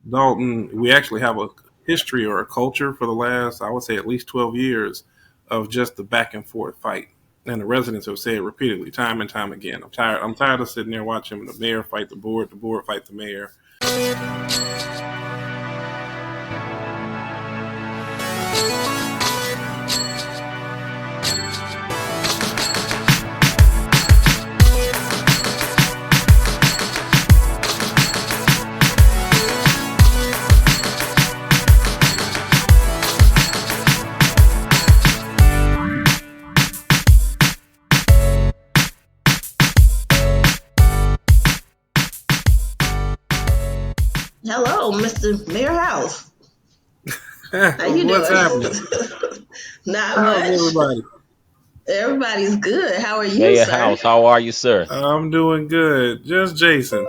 Dalton, we actually have a history or a culture for the last, I would say, at least 12 years of just the back and forth fight. And the residents have said repeatedly, time and time again, I'm tired. I'm tired of sitting there watching the mayor fight the board fight the mayor. Hello, Mr. Mayor House. How you What's doing? happening? Not How's much. everybody? Everybody's good. How are you, Mayor sir? House, how are you, sir? I'm doing good. Just Jason.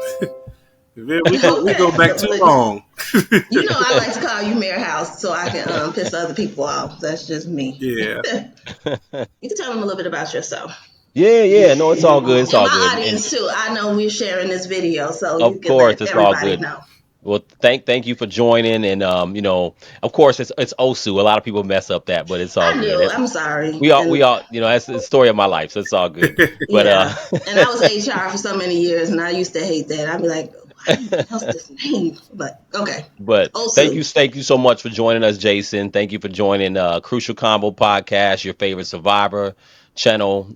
We go Okay. back too long. You know I like to call you Mayor House so I can piss other people off. That's just me. Yeah. You can tell them a little bit about yourself. Yeah. No, it's all good. It's And all my good. And audience too. I know we're sharing this video, so you of can course, let it's all everybody good. know. Well, thank you for joining. And of course, it's Osu. A lot of people mess up that, but it's all I good. do. That's I'm sorry. we all that's the story of my life, so it's all good. But Yeah. And I was HR for so many years, and I used to hate that. I'd be like, why do you pronounce this name? But okay. but Osu. thank you so much for joining us, Jason. Thank you for joining Crucial Combo Podcast, your favorite Survivor channel.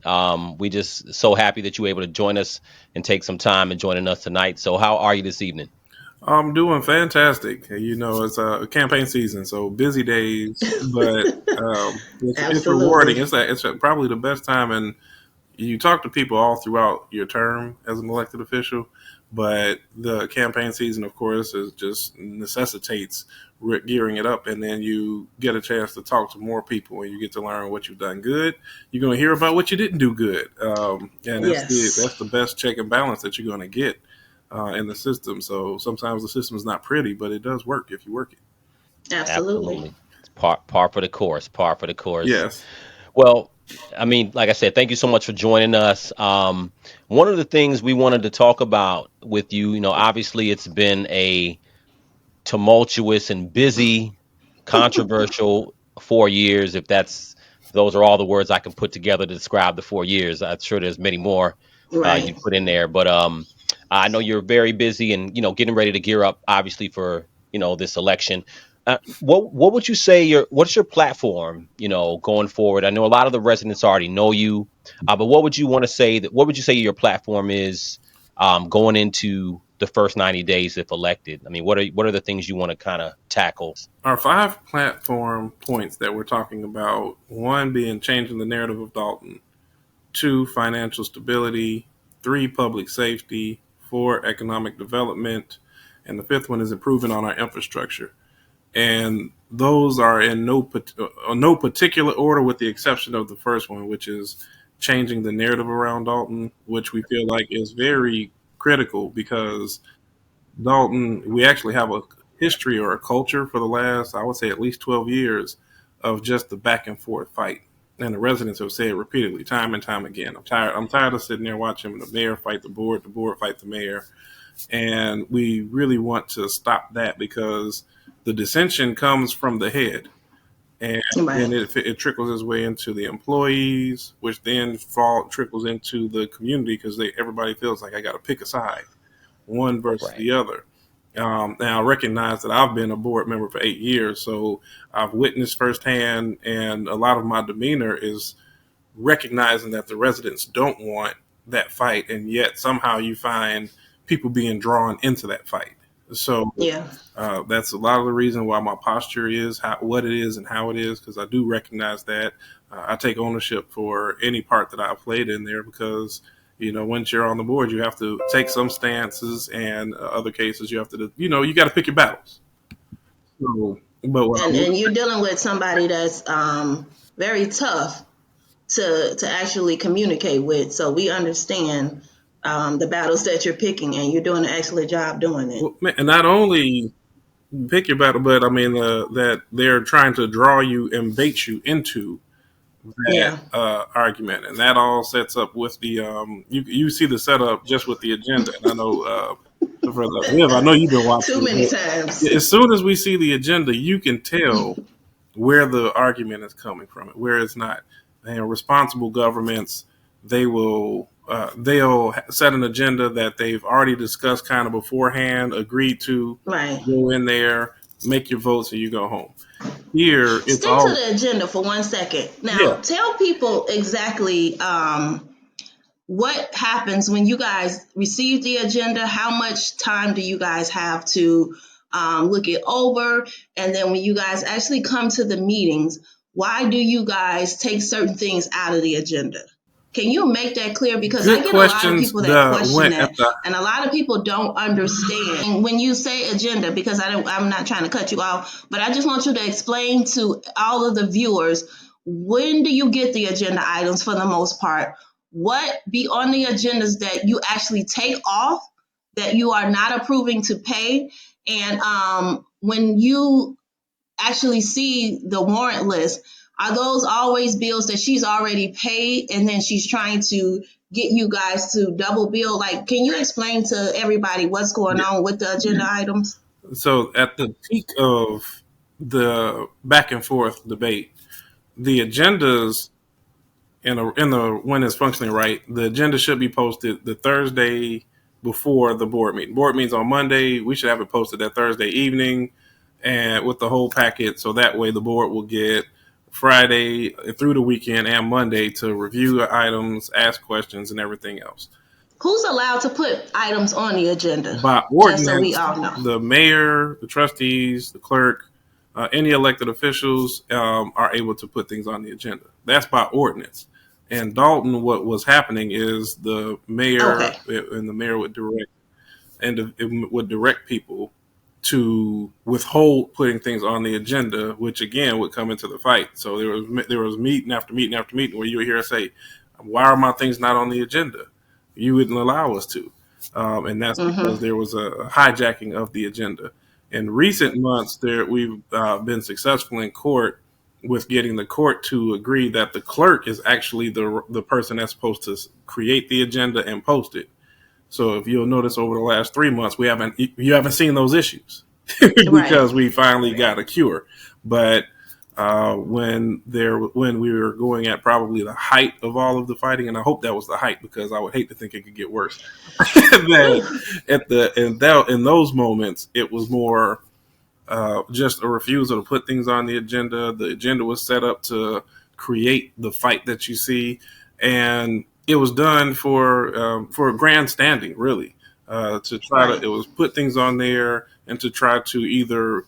We just so happy that you were able to join us and take some time and joining us tonight. So, how are you this evening? I'm doing fantastic. It's a campaign season, so busy days, but it's rewarding. Absolutely. It's probably the best time, and you talk to people all throughout your term as an elected official, but the campaign season, of course, is just necessitates gearing it up, and then you get a chance to talk to more people, and you get to learn what you've done good. You're going to hear about what you didn't do good, and that's Yes. the best check and balance that you're going to get in the system. So sometimes the system is not pretty, but it does work if you work it. Absolutely. Absolutely, it's par for the course. Par for the course. Yes. Well, I mean, like I said, thank you so much for joining us. One of the things we wanted to talk about with you, obviously it's been a tumultuous and busy, controversial 4 years. If those are all the words I can put together to describe the 4 years. I'm sure there's many more Right. you put in there, but I know you're very busy and getting ready to gear up, obviously for this election. What would you say what's your platform going forward? I know a lot of the residents already know you, but what would you say your platform is going into the first 90 days if elected? I mean, what are the things you want to kind of tackle? Our five platform points that we're talking about, one being changing the narrative of Dalton, two, financial stability, three, public safety, four, economic development, and the fifth one is improving on our infrastructure. And those are in no particular order, with the exception of the first one, which is changing the narrative around Dalton, which we feel like is very critical because Dalton, we actually have a history or a culture for the last, I would say, at least 12 years of just the back and forth fight. And the residents have said repeatedly, time and time again, I'm tired. I'm tired of sitting there watching the mayor fight the board fight the mayor. And we really want to stop that because the dissension comes from the head. And Right. then it trickles its way into the employees, which then trickles into the community because everybody feels like I got to pick a side, one versus Right. the other. Now, I recognize that I've been a board member for 8 years, so I've witnessed firsthand, and a lot of my demeanor is recognizing that the residents don't want that fight, and yet somehow you find people being drawn into that fight. So Yeah. that's a lot of the reason why my posture is what it is and how it is, because I do recognize that. I take ownership for any part that I played in there because, once you're on the board, you have to take some stances, and other cases you have to, you got to pick your battles. So, but what I And you're dealing with somebody that's very tough to actually communicate with. So we understand the battles that you're picking, and you're doing an excellent job doing it. and not only pick your battle, but I mean that they're trying to draw you and bait you into that Yeah. argument, and that all sets up with the you see the setup just with the agenda. And I know Viv, I know you've been Too watching many it. times. As soon as we see the agenda, you can tell where the argument is coming from, where it's not. And responsible governments, they'll set an agenda that they've already discussed kind of beforehand, agreed to, Right. go in there, make your votes, and you go home. Here, it's Stick to all the agenda for 1 second. Now, yeah. tell people exactly what happens when you guys receive the agenda. How much time do you guys have to look it over? And then when you guys actually come to the meetings, why do you guys take certain things out of the agenda? Can you make that clear? Because I Good get a lot of questions. people that The question went at that, the and a lot of people don't understand. When you say agenda, because I'm not trying to cut you off, but I just want you to explain to all of the viewers, when do you get the agenda items for the most part? What be on the agendas that you actually take off, that you are not approving to pay? And when you actually see the warrant list, are those always bills that she's already paid and then she's trying to get you guys to double bill? Like, can you explain to everybody what's going yeah. on with the agenda items? So at the peak of the back and forth debate, the agendas in the when it's functioning right, the agenda should be posted the Thursday before the board meeting. Board meetings on Monday. We should have it posted that Thursday evening, and with the whole packet, so that way the board will get Friday through the weekend and Monday to review the items, ask questions, and everything else. Who's allowed to put items on the agenda? By Just so we ordinance, all know. the mayor, the trustees, the clerk, any elected officials are able to put things on the agenda. That's by ordinance. In Dalton, what was happening is the mayor Okay. and the mayor would direct and it would direct people to withhold putting things on the agenda, which again would come into the fight. So there was meeting after meeting after meeting where you would hear us say, "Why are my things not on the agenda? You wouldn't allow us to," and that's because Mm-hmm. there was a hijacking of the agenda. In recent months, we've been successful in court with getting the court to agree that the clerk is actually the person that's supposed to create the agenda and post it. So if you'll notice over the last 3 months, you haven't seen those issues Right. because we finally got a cure. But when we were going at probably the height of all of the fighting, and I hope that was the height because I would hate to think it could get worse. that in those moments, it was more just a refusal to put things on the agenda. The agenda was set up to create the fight that you see, and it was done for grandstanding, really. To try to, Right. it was put things on there and to try to either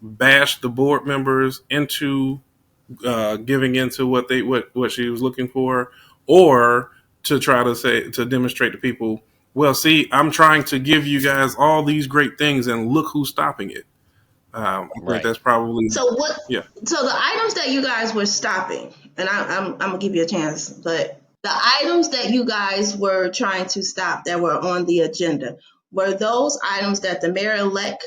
bash the board members into giving into what she was looking for, or to try to demonstrate to people, well, see, I'm trying to give you guys all these great things, and look who's stopping it. I think Right. that's probably So what? yeah. So the items that you guys were stopping, and I'm gonna give you a chance, but the items that you guys were trying to stop that were on the agenda, were those items that the mayor elect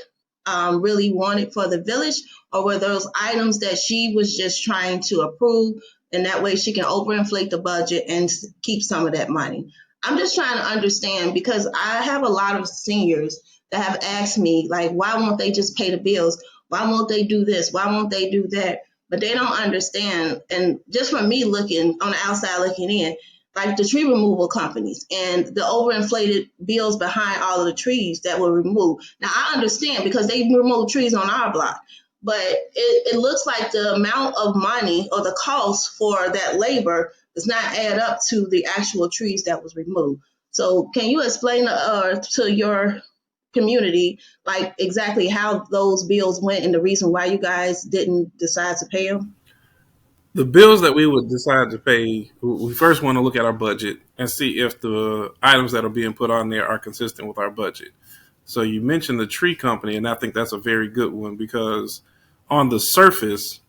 really wanted for the village, or were those items that she was just trying to approve, and that way she can overinflate the budget and keep some of that money? I'm just trying to understand, because I have a lot of seniors that have asked me, like, why won't they just pay the bills? Why won't they do this? Why won't they do that? But they don't understand. And just from me looking on the outside looking in, like the tree removal companies and the overinflated bills behind all of the trees that were removed. Now I understand because they remove trees on our block, but it looks like the amount of money or the cost for that labor does not add up to the actual trees that was removed. So can you explain to your community, like exactly how those bills went and the reason why you guys didn't decide to pay them? The bills that we would decide to pay, we first want to look at our budget and see if the items that are being put on there are consistent with our budget. So you mentioned the tree company, and I think that's a very good one because on the surface,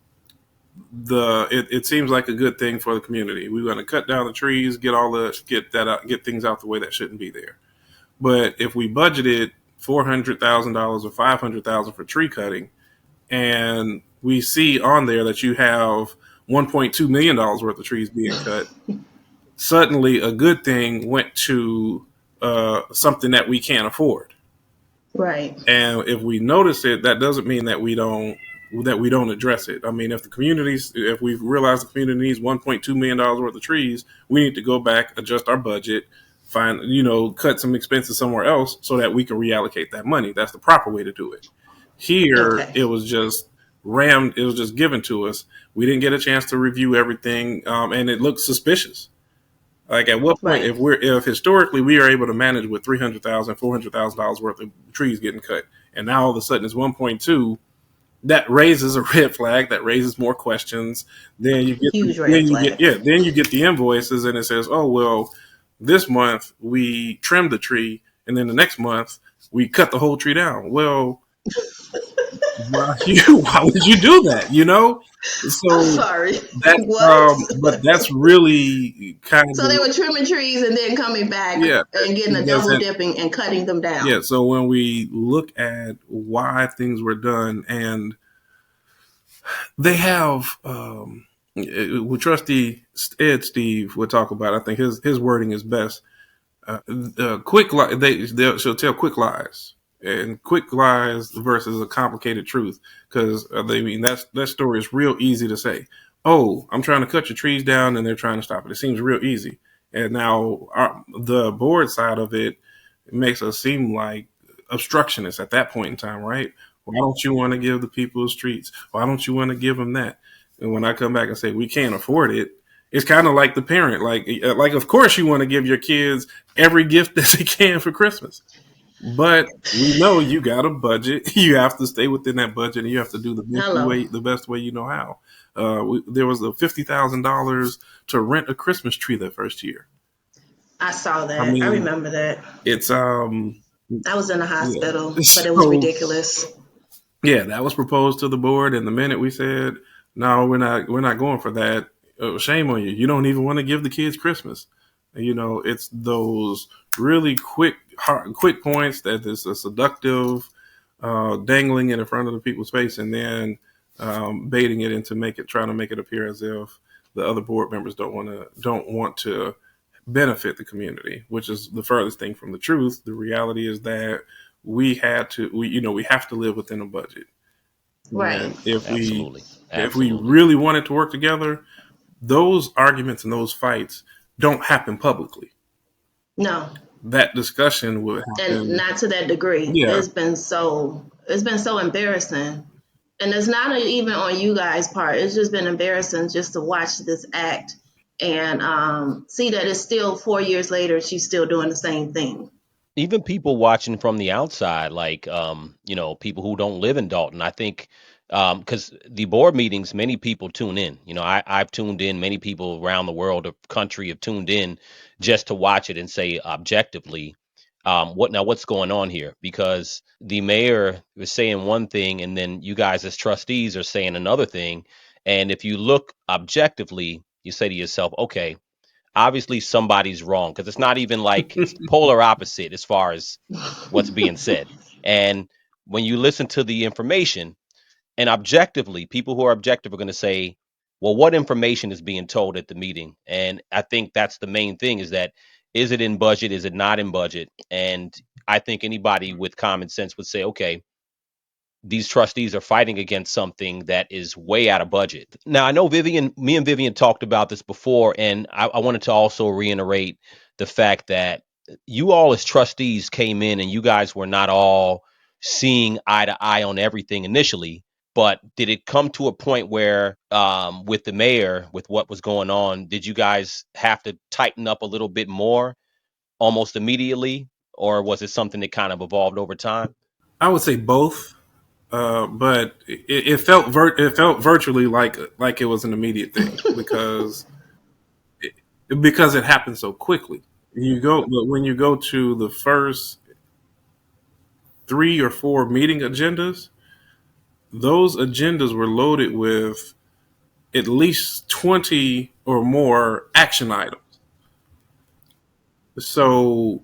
it seems like a good thing for the community. We want to cut down the trees, get things out the way that shouldn't be there. But if we budgeted $400,000 or $500,000 for tree cutting, and we see on there that you have $1.2 million worth of trees being cut, suddenly a good thing went to something that we can't afford. Right. And if we notice it, that doesn't mean that we don't address it. I mean, if we realize the community needs $1.2 million worth of trees, we need to go back, adjust our budget, cut some expenses somewhere else so that we can reallocate that money. That's the proper way to do it. Here, Okay. it was just rammed. It was just given to us. We didn't get a chance to review everything, and it looked suspicious. Like at what point, Right. if historically we are able to manage with $300,000, $400,000 worth of trees getting cut, and now all of a sudden it's 1.2, that raises a red flag. That raises more questions. Then you get, Huge red flag. then you get the invoices, and it says, oh well, this month we trimmed the tree, and then the next month we cut the whole tree down. Well, why would you do that? I'm So sorry. that's What? but that's really kind So they of, were trimming trees and then coming back yeah. and getting a It double doesn't, dipping and cutting them yeah. down. So when we look at why things were done, and they have, with Trustee Ed Steve would talk about, I think his wording is best. Quick she'll tell quick lies, and quick lies versus a complicated truth, because that story is real easy to say. Oh, I'm trying to cut your trees down, and they're trying to stop it. It seems real easy, and now the board side of it makes us seem like obstructionists at that point in time, right? Why don't you want to give the people streets? Why don't you want to give them that? And when I come back and say we can't afford it, it's kind of like the parent, like of course you want to give your kids every gift that they can for Christmas, but we know you got a budget. You have to stay within that budget, and you have to do Hello. the best way you know how. There was a $50,000 to rent a Christmas tree that first year. I saw I that. I mean, remember that. it's I was in the yeah. hospital, but it was So ridiculous. yeah, that was proposed to the board, and the minute we said no, we're not going for that. Shame on you. You don't even want to give the kids Christmas. It's those really quick points that is a seductive, dangling it in front of the people's face, and then baiting it into trying to make it appear as if the other board members don't want to benefit the community, which is the furthest thing from the truth. The reality is that we have to live within a budget. Right. And if we Absolutely. if we Absolutely. really wanted to work together, those arguments and those fights don't happen publicly. No. That discussion would And happen. not to that degree. Yeah, It's been so embarrassing. And it's not even on you guys' part. It's just been embarrassing just to watch this act and see that it's still 4 years later, she's still doing the same thing. Even people watching from the outside, like people who don't live in Dalton. I think because the board meetings, many people tune in. I've tuned in. Many people around the world or country have tuned in just to watch it and say objectively, what's going on here? Because the mayor was saying one thing, and then you guys as trustees are saying another thing. And if you look objectively, you say to yourself, okay, obviously somebody's wrong, because it's not even like it's polar opposite as far as what's being said. And when you listen to the information, and objectively, people who are objective are going to say, well, what information is being told at the meeting? And I think that's the main thing, is that, is it in budget? Is it not in budget? And I think anybody with common sense would say, okay, these trustees are fighting against something that is way out of budget. Now, I know me and Vivian talked about this before, and I wanted to also reiterate the fact that you all as trustees came in and you guys were not all seeing eye to eye on everything initially. But did it come to a point where, with the mayor, with what was going on, did you guys have to tighten up a little bit more almost immediately? Or was it something that kind of evolved over time? I would say both, but it felt virtually like it was an immediate thing, because it happened so quickly. But when you go to the first 3 or 4 meeting agendas, those agendas were loaded with at least 20 or more action items. So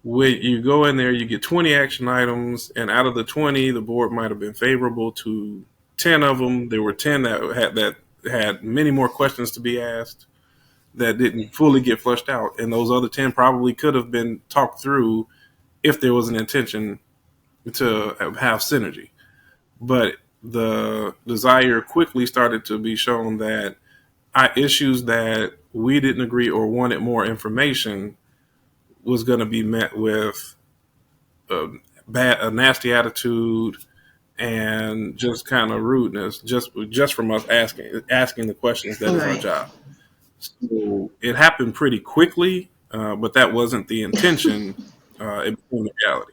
when you go in there, you get 20 action items, and out of the 20, the board might have been favorable to 10 of them. There were 10 that had many more questions to be asked that didn't fully get flushed out, and those other 10 probably could have been talked through if there was an intention to have synergy. But the desire quickly started to be shown that issues that we didn't agree or wanted more information was going to be met with a nasty attitude and just kind of rudeness, just from us asking the questions that is our Right. job. So it happened pretty quickly, but that wasn't the intention. It became a reality.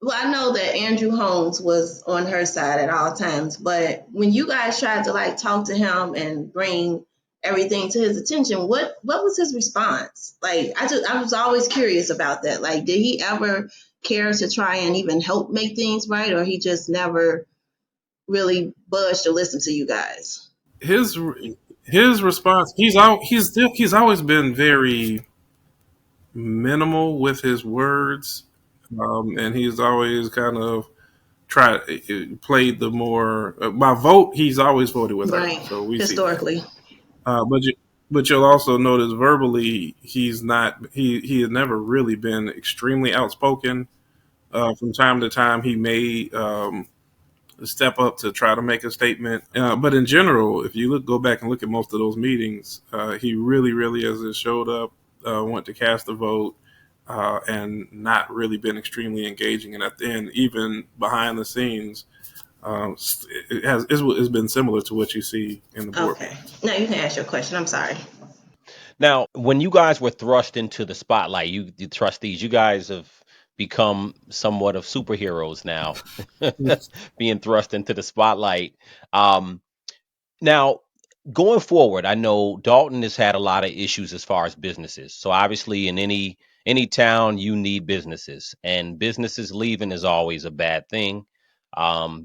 Well, I know that Andrew Holmes was on her side at all times, but when you guys tried to like talk to him and bring everything to his attention, what was his response? Like, I was always curious about that. Like, did he ever care to try and even help make things right, or he just never really budged to listen to you guys? His his response, he's always been very minimal with his words, and he's always kind of tried played the more by vote. He's always voted with her, Right. so we see that. Historically. Uh, but you, but you'll also notice verbally he's not he has never really been extremely outspoken. From time to time, he may step up to try to make a statement. But in general, if you go back and look at most of those meetings, he really has showed up, went to cast a vote, and not really been extremely engaging. And at the end, even behind the scenes, it's been similar to what you see in the board Okay. meetings. Now you can ask your question. I'm sorry. Now, when you guys were thrust into the spotlight, you the trustees, you guys have become somewhat of superheroes now, being thrust into the spotlight. Um, Now, going forward, I know Dalton has had a lot of issues as far as businesses. So obviously, in any town, you need businesses, and businesses leaving is always a bad thing.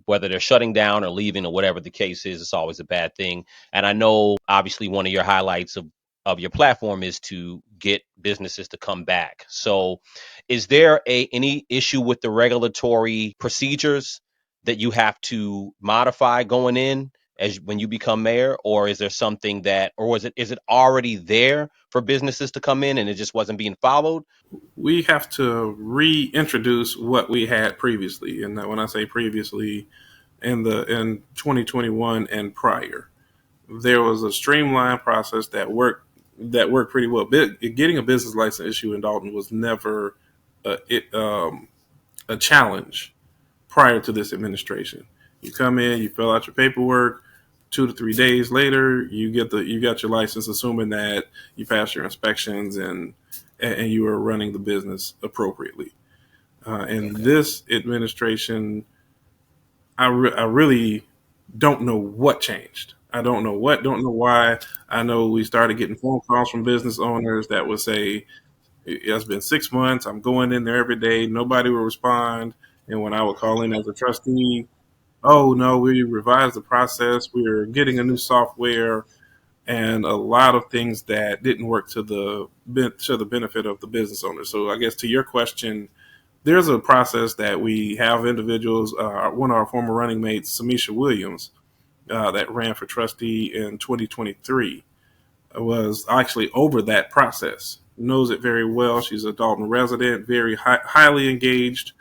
Whether they're shutting down or leaving or whatever the case is, it's always a bad thing. And I know, obviously, one of your highlights of your platform is to get businesses to come back. So, is there any issue with the regulatory procedures that you have to modify going in as when you become mayor, or is there something that, or is it already there for businesses to come in and it just wasn't being followed? We have to reintroduce what we had previously, and that when I say previously, in 2021 and prior, there was a streamlined process that worked pretty well. Getting a business license issue in Dalton was never a, a challenge prior to this administration. You come in, you fill out your paperwork. 2 to 3 days later, you got your license, assuming that you passed your inspections and you are running the business appropriately. In Okay. this administration, I really don't know what changed. I don't know why. I know we started getting phone calls from business owners that would say, it's been 6 months. I'm going in there every day. Nobody will respond. And when I would call in as a trustee, oh no, we revised the process. We're getting a new software and a lot of things that didn't work to the benefit of the business owner. So I guess to your question, there's a process that we have individuals. One of our former running mates, Samisha Williams, that ran for trustee in 2023, was actually over that process. Knows it very well. She's a Dalton resident, very highly engaged,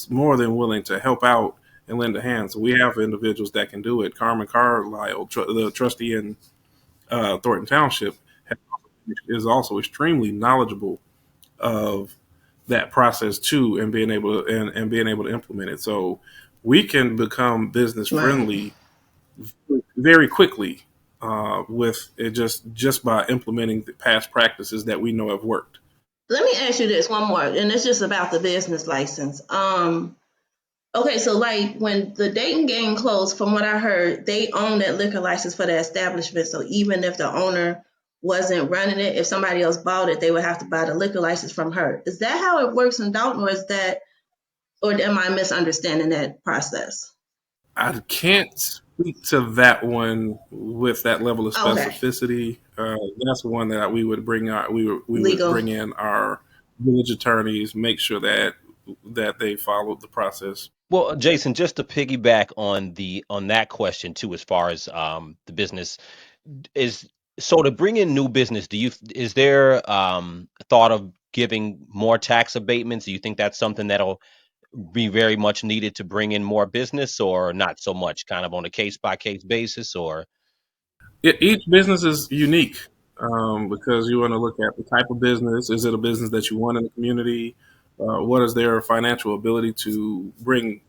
more than willing to help out and lend a hand. So we have individuals that can do it. Carmen Carlisle, the trustee in Thornton Township, is also extremely knowledgeable of that process too, and being able to implement it. So we can become business Right. friendly very quickly with it just by implementing the past practices that we know have worked. Let me ask you this one more, and it's just about the business license. Okay, so like when the Dayton game closed, from what I heard, they own that liquor license for the establishment. So even if the owner wasn't running it, if somebody else bought it, they would have to buy the liquor license from her. Is that how it works in Dalton, or am I misunderstanding that process? I can't speak to that one with that level of Okay, specificity. That's one that we would legal. bring in our village attorneys, make sure that they followed the process. Well, Jason, just to piggyback on that question too, as far as the business is. So to bring in new business, is there thought of giving more tax abatements? Do you think that's something that'll be very much needed to bring in more business, or not so much, kind of on a case by case basis? Or Each business is unique, because you want to look at the type of business. Is it a business that you want in the community? What is their financial ability to bring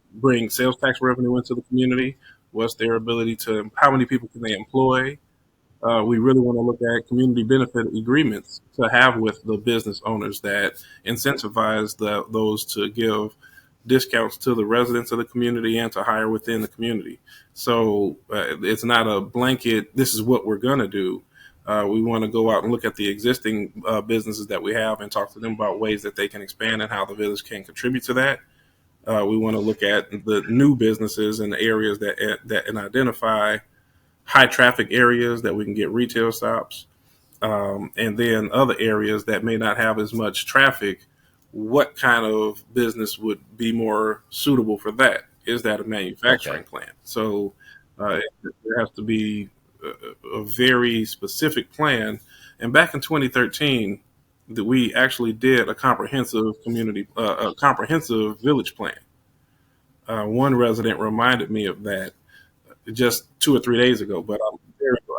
sales tax revenue into the community? What's their ability to? How many people can they employ? We really want to look at community benefit agreements to have with the business owners that incentivize those to give discounts to the residents of the community and to hire within the community. So it's not a blanket, this is what we're going to do. We want to go out and look at the existing businesses that we have and talk to them about ways that they can expand and how the village can contribute to that. We want to look at the new businesses and the areas that and identify high traffic areas that we can get retail stops, and then other areas that may not have as much traffic. What kind of business would be more suitable for that? Is that a okay, manufacturing plant? So there has to be a very specific plan. And back in 2013, that we actually did a comprehensive a comprehensive village plan. One resident reminded me of that just 2 or 3 days ago, but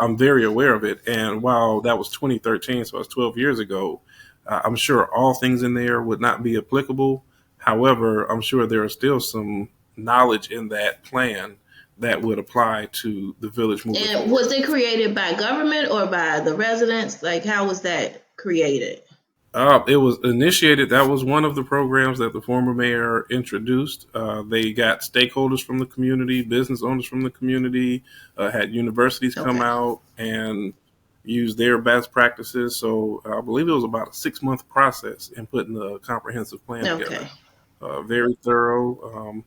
I'm very aware of it. And while that was 2013, so it's 12 years ago, I'm sure all things in there would not be applicable. However, I'm sure there are still some knowledge in that plan that would apply to the village moving And forward. was it created by government or by the residents? Like, how was that created? It was initiated. That was one of the programs that the former mayor introduced. They got stakeholders from the community, business owners from the community, had universities come Okay. out and use their best practices. So I believe it was about a 6 month process in putting the comprehensive plan together. Okay. Very thorough,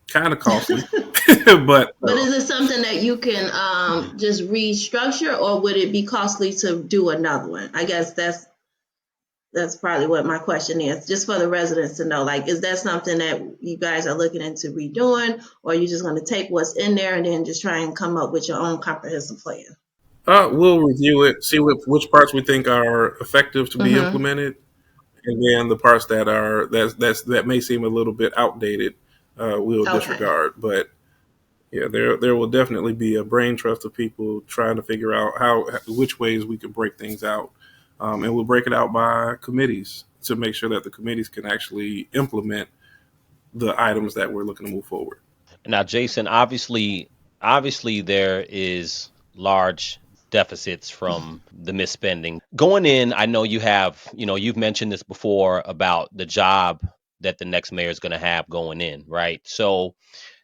kind of costly, but But thorough. is it something that you can just restructure, or would it be costly to do another one? I guess that's probably what my question is, just for the residents to know. Like, is that something that you guys are looking into redoing, or are you just going to take what's in there and then just try and come up with your own comprehensive plan? We'll review it, see which parts we think are effective to be Mm-hmm. implemented, and then the parts that may seem a little bit outdated, we'll Okay. disregard. But yeah, there will definitely be a brain trust of people trying to figure out which ways we can break things out, and we'll break it out by committees to make sure that the committees can actually implement the items that we're looking to move forward. now Jason, obviously there is large deficits from the misspending going in. I know you've mentioned this before about the job that the next mayor is going to have going in, right? So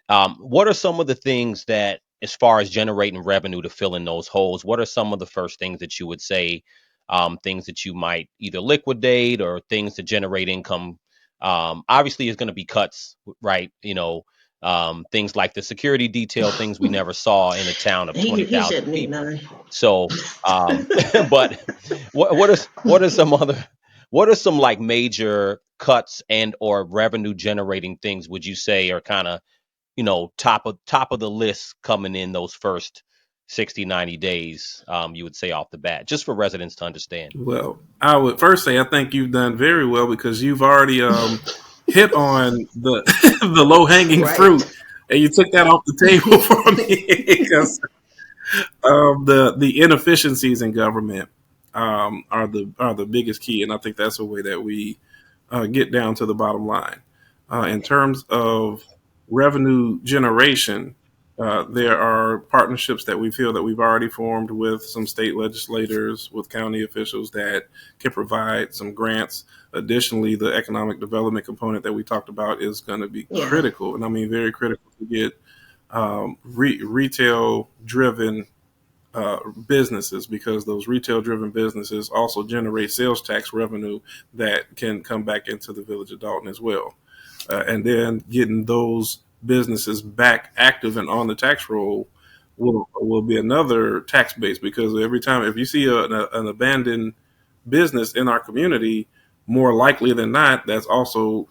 what are some of the things that, as far as generating revenue to fill in those holes, what are some of the first things that you would say, things that you might either liquidate or things to generate income? Obviously, it's going to be cuts, right? Things like the security detail, things we never saw in a town of He 20,000 shouldn't need people. none. So, but what are some other what are some like major cuts and or revenue generating things would you say are kind of top of the list coming in those first 60-90 days, you would say off the bat, just for residents to understand? Well, I would first say I think you've done very well because you've already hit on the the low hanging fruit, Right. and you took that off the table for me because the inefficiencies in government are the biggest key, and I think that's a way that we get down to the bottom line. In terms of revenue generation, there are partnerships that we feel that we've already formed with some state legislators, with county officials that can provide some grants. Additionally, the economic development component that we talked about is going to be Yeah. critical, and I mean very critical to get retail driven businesses, because those retail driven businesses also generate sales tax revenue that can come back into the village of Dalton as well. And then getting those businesses back active and on the tax roll will be another tax base, because every time if you see an abandoned business in our community, more likely than not, that's also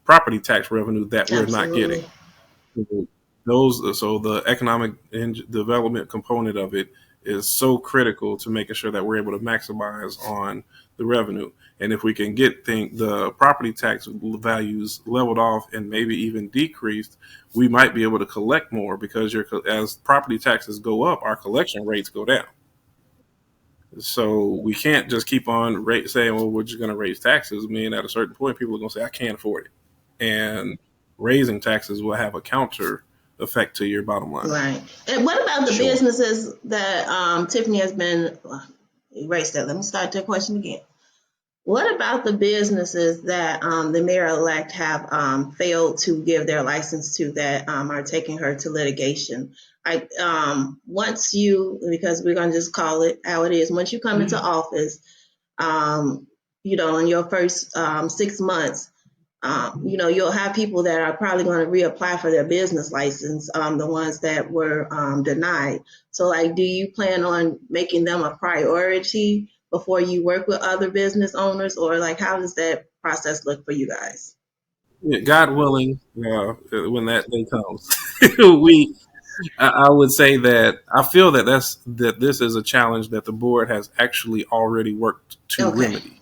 property tax revenue that we're not getting. Absolutely. So the economic development component of it is so critical to making sure that we're able to maximize on the revenue. And if we can get the property tax values leveled off and maybe even decreased, we might be able to collect more, because as property taxes go up, our collection rates go down. So we can't just keep on saying, well, we're just going to raise taxes. I mean, at a certain point, people are going to say, I can't afford it. And raising taxes will have a counter effect to your bottom line. Right. And what about the businesses that Tiffany has been, erase that. Let me start that question again. What about the businesses that the mayor-elect have failed to give their license to, that are taking her to litigation? Once you, because we're going to just call it how it is, once you come into office, in your first 6 months, you'll have people that are probably going to reapply for their business license, the ones that were denied. So, do you plan on making them a priority before you work with other business owners, or how does that process look for you guys? Yeah, God willing, when that day comes, I would say that I feel that this is a challenge that the board has actually already worked to remedy.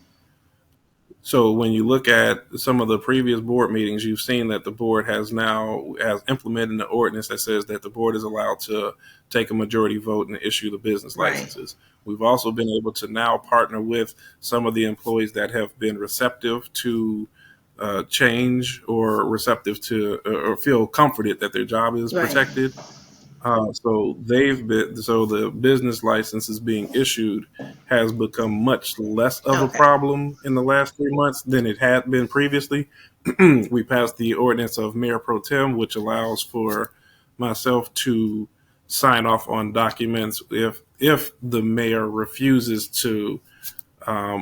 So when you look at some of the previous board meetings, you've seen that the board has implemented an ordinance that says that the board is allowed to take a majority vote and issue the business licenses. We've also been able to now partner with some of the employees that have been receptive to change, or receptive to, or feel comforted that their job is protected. So the business licenses being issued has become much less of a problem in the last 3 months than it had been previously. We passed the ordinance of Mayor Pro Tem, which allows for myself to sign off on documents if the mayor refuses to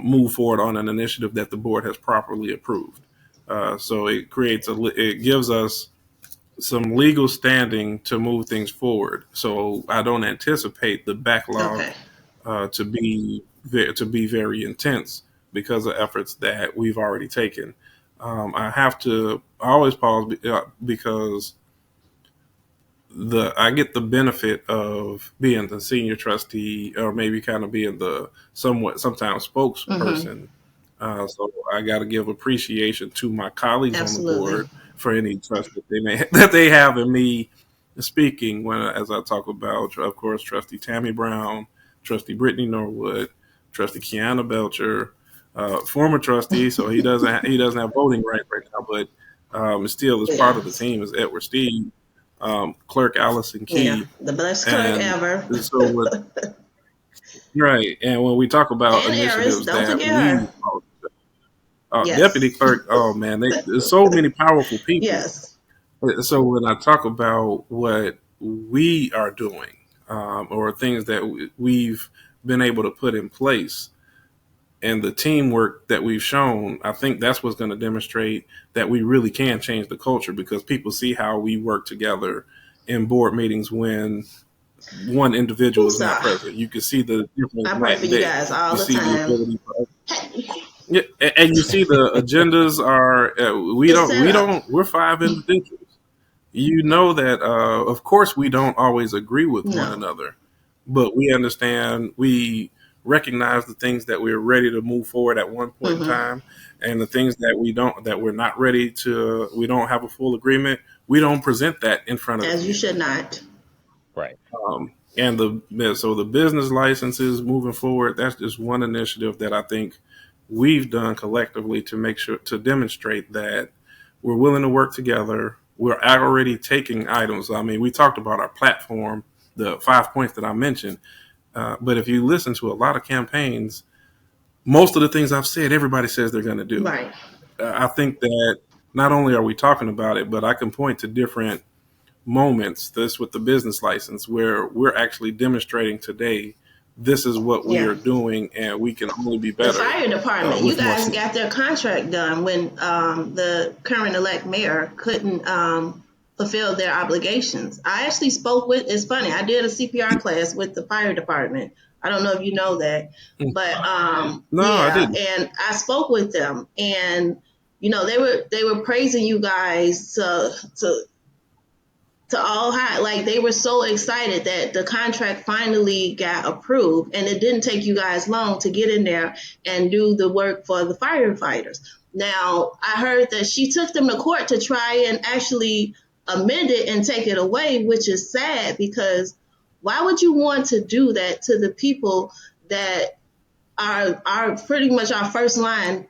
move forward on an initiative that the board has properly approved. So it gives us some legal standing to move things forward. So I don't anticipate the backlog to be very intense because of efforts that we've already taken. I always pause because I get the benefit of being the senior trustee, or maybe kind of being the sometimes spokesperson. So I got to give appreciation to my colleagues on the board for any trust that they have in me speaking as I talk about, of course, Trustee Tammy Brown, Trustee Brittany Norwood, Trustee Kiana Belcher, former trustee, so he doesn't have voting right now, but still is part of the team, is Edward Steve, Clerk Allison Key, the best clerk ever. Right, and when we talk about initiatives Deputy Clerk, oh man, there's so many powerful people. So when I talk about what we are doing, or things that we've been able to put in place, and the teamwork that we've shown, I think that's what's going to demonstrate that we really can change the culture, because people see how we work together in board meetings when one individual is not present. You can see the difference. I pray for you guys all the time. Yeah, and you see the agendas are we're 5 individuals. You know that of course we don't always agree with one another, but we understand, we recognize the things that we're ready to move forward at one point in time, and the things that we're not ready to, we don't have a full agreement, we don't present that in front of as you should not. Right. And the business licenses moving forward, that's just one initiative that I think we've done collectively to demonstrate that we're willing to work together. We're already taking items. I mean, we talked about our platform, the 5 points that I mentioned. But if you listen to a lot of campaigns, most of the things I've said, everybody says they're going to do. Right. I think that not only are we talking about it, but I can point to different moments, this with the business license, where we're actually demonstrating today, this is what we are doing, and we can only be better. The fire department, you guys got their contract done when the current elect mayor couldn't fulfill their obligations. I actually spoke with, it's funny, I did a CPR class with the fire department. I don't know if you know that, but I didn't. And I spoke with them, and they were praising you guys to to all high. Like they were so excited that the contract finally got approved, and it didn't take you guys long to get in there and do the work for the firefighters. Now, I heard that she took them to court to try and actually amend it and take it away, which is sad because why would you want to do that to the people that are pretty much our first line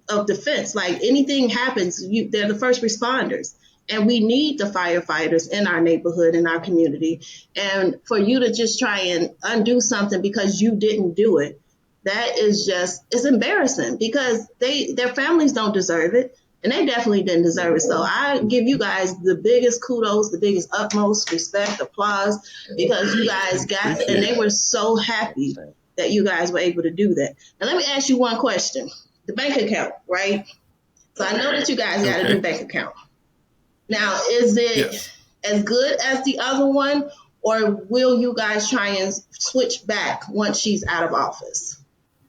of defense? Like anything happens, they're the first responders. And we need the firefighters in our neighborhood, in our community. And for you to just try and undo something because you didn't do it, that is just, it's embarrassing because their families don't deserve it. And they definitely didn't deserve it. So I give you guys the biggest kudos, the biggest utmost respect, applause, because you guys got it. And they were so happy that you guys were able to do that. Now, let me ask you one question. The bank account, right? So I know that you guys got a new bank account. Now, is it as good as the other one, or will you guys try and switch back once she's out of office?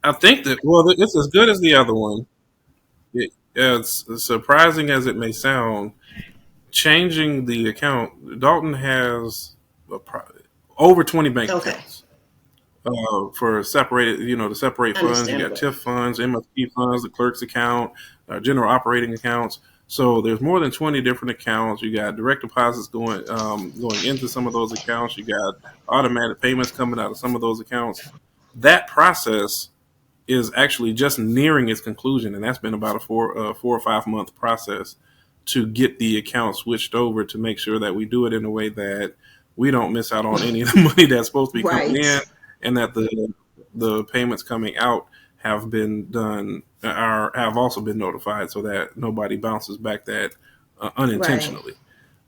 I think that, well, it's as good as the other one. As surprising as it may sound, changing the account, Dalton has over 20 bank accounts. For separated, to separate funds, you got TIF funds, MSP funds, the clerk's account, general operating accounts. So there's more than 20 different accounts. You got direct deposits going into some of those accounts. You got automatic payments coming out of some of those accounts. That process is actually just nearing its conclusion, and that's been about a 4 or 5 month process to get the account switched over to make sure that we do it in a way that we don't miss out on any of the money that's supposed to be coming in, and that the payments coming out have been done have also been notified so that nobody bounces back that unintentionally.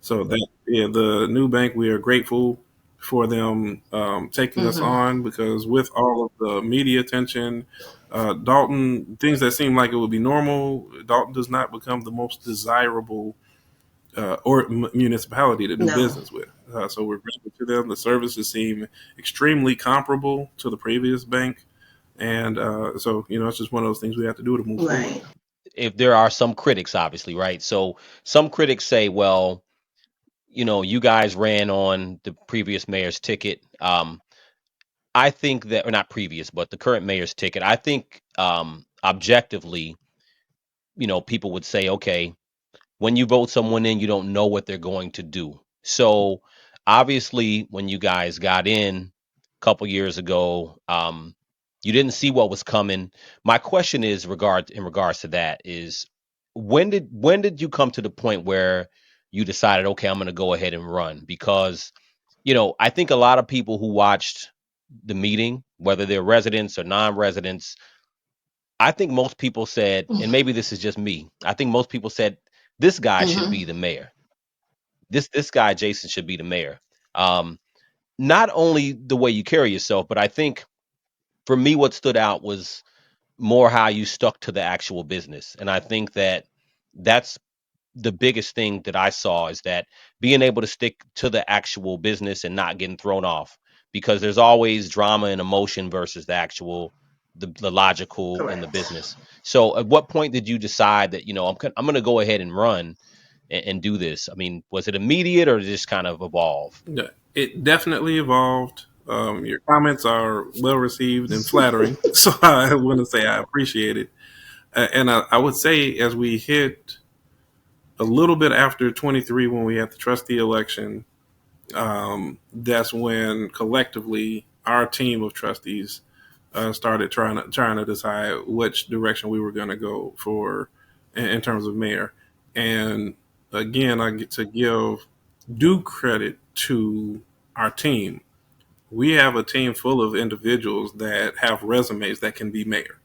So that the new bank, we are grateful for them taking us on, because with all of the media attention, Dalton, things that seem like it would be normal, Dalton does not become the most desirable or municipality to do business with. So we're grateful to them. The services seem extremely comparable to the previous bank. And so, it's just one of those things we have to do to move forward. If there are some critics, obviously, right? So some critics say, well, you guys ran on the previous mayor's ticket. I think that, or not previous, but the current mayor's ticket. I think objectively, people would say, okay, when you vote someone in, you don't know what they're going to do. So obviously, when you guys got in a couple years ago, you didn't see what was coming. My question is in regards to that is, when did you come to the point where you decided, okay, I'm going to go ahead and run? Because I think a lot of people who watched the meeting, whether they're residents or non-residents, I think most people said, and maybe this is just me, I think most people said this guy should be the mayor. This guy Jason should be the mayor. Not only the way you carry yourself, but I think for me what stood out was more how you stuck to the actual business. And I think that that's the biggest thing that I saw, is that being able to stick to the actual business and not getting thrown off, because there's always drama and emotion versus the logical and the business. So at what point did you decide that, I'm going to go ahead and run and do this? I mean, was it immediate or just kind of evolve? Yeah, it definitely evolved. Your comments are well received and flattering, so I want to say I appreciate it. And I would say, as we hit a little bit after 23, when we had the trustee election, that's when collectively our team of trustees started trying to decide which direction we were going to go for in terms of mayor. And again, I get to give due credit to our team. We have a team full of individuals that have resumes that can be mayor.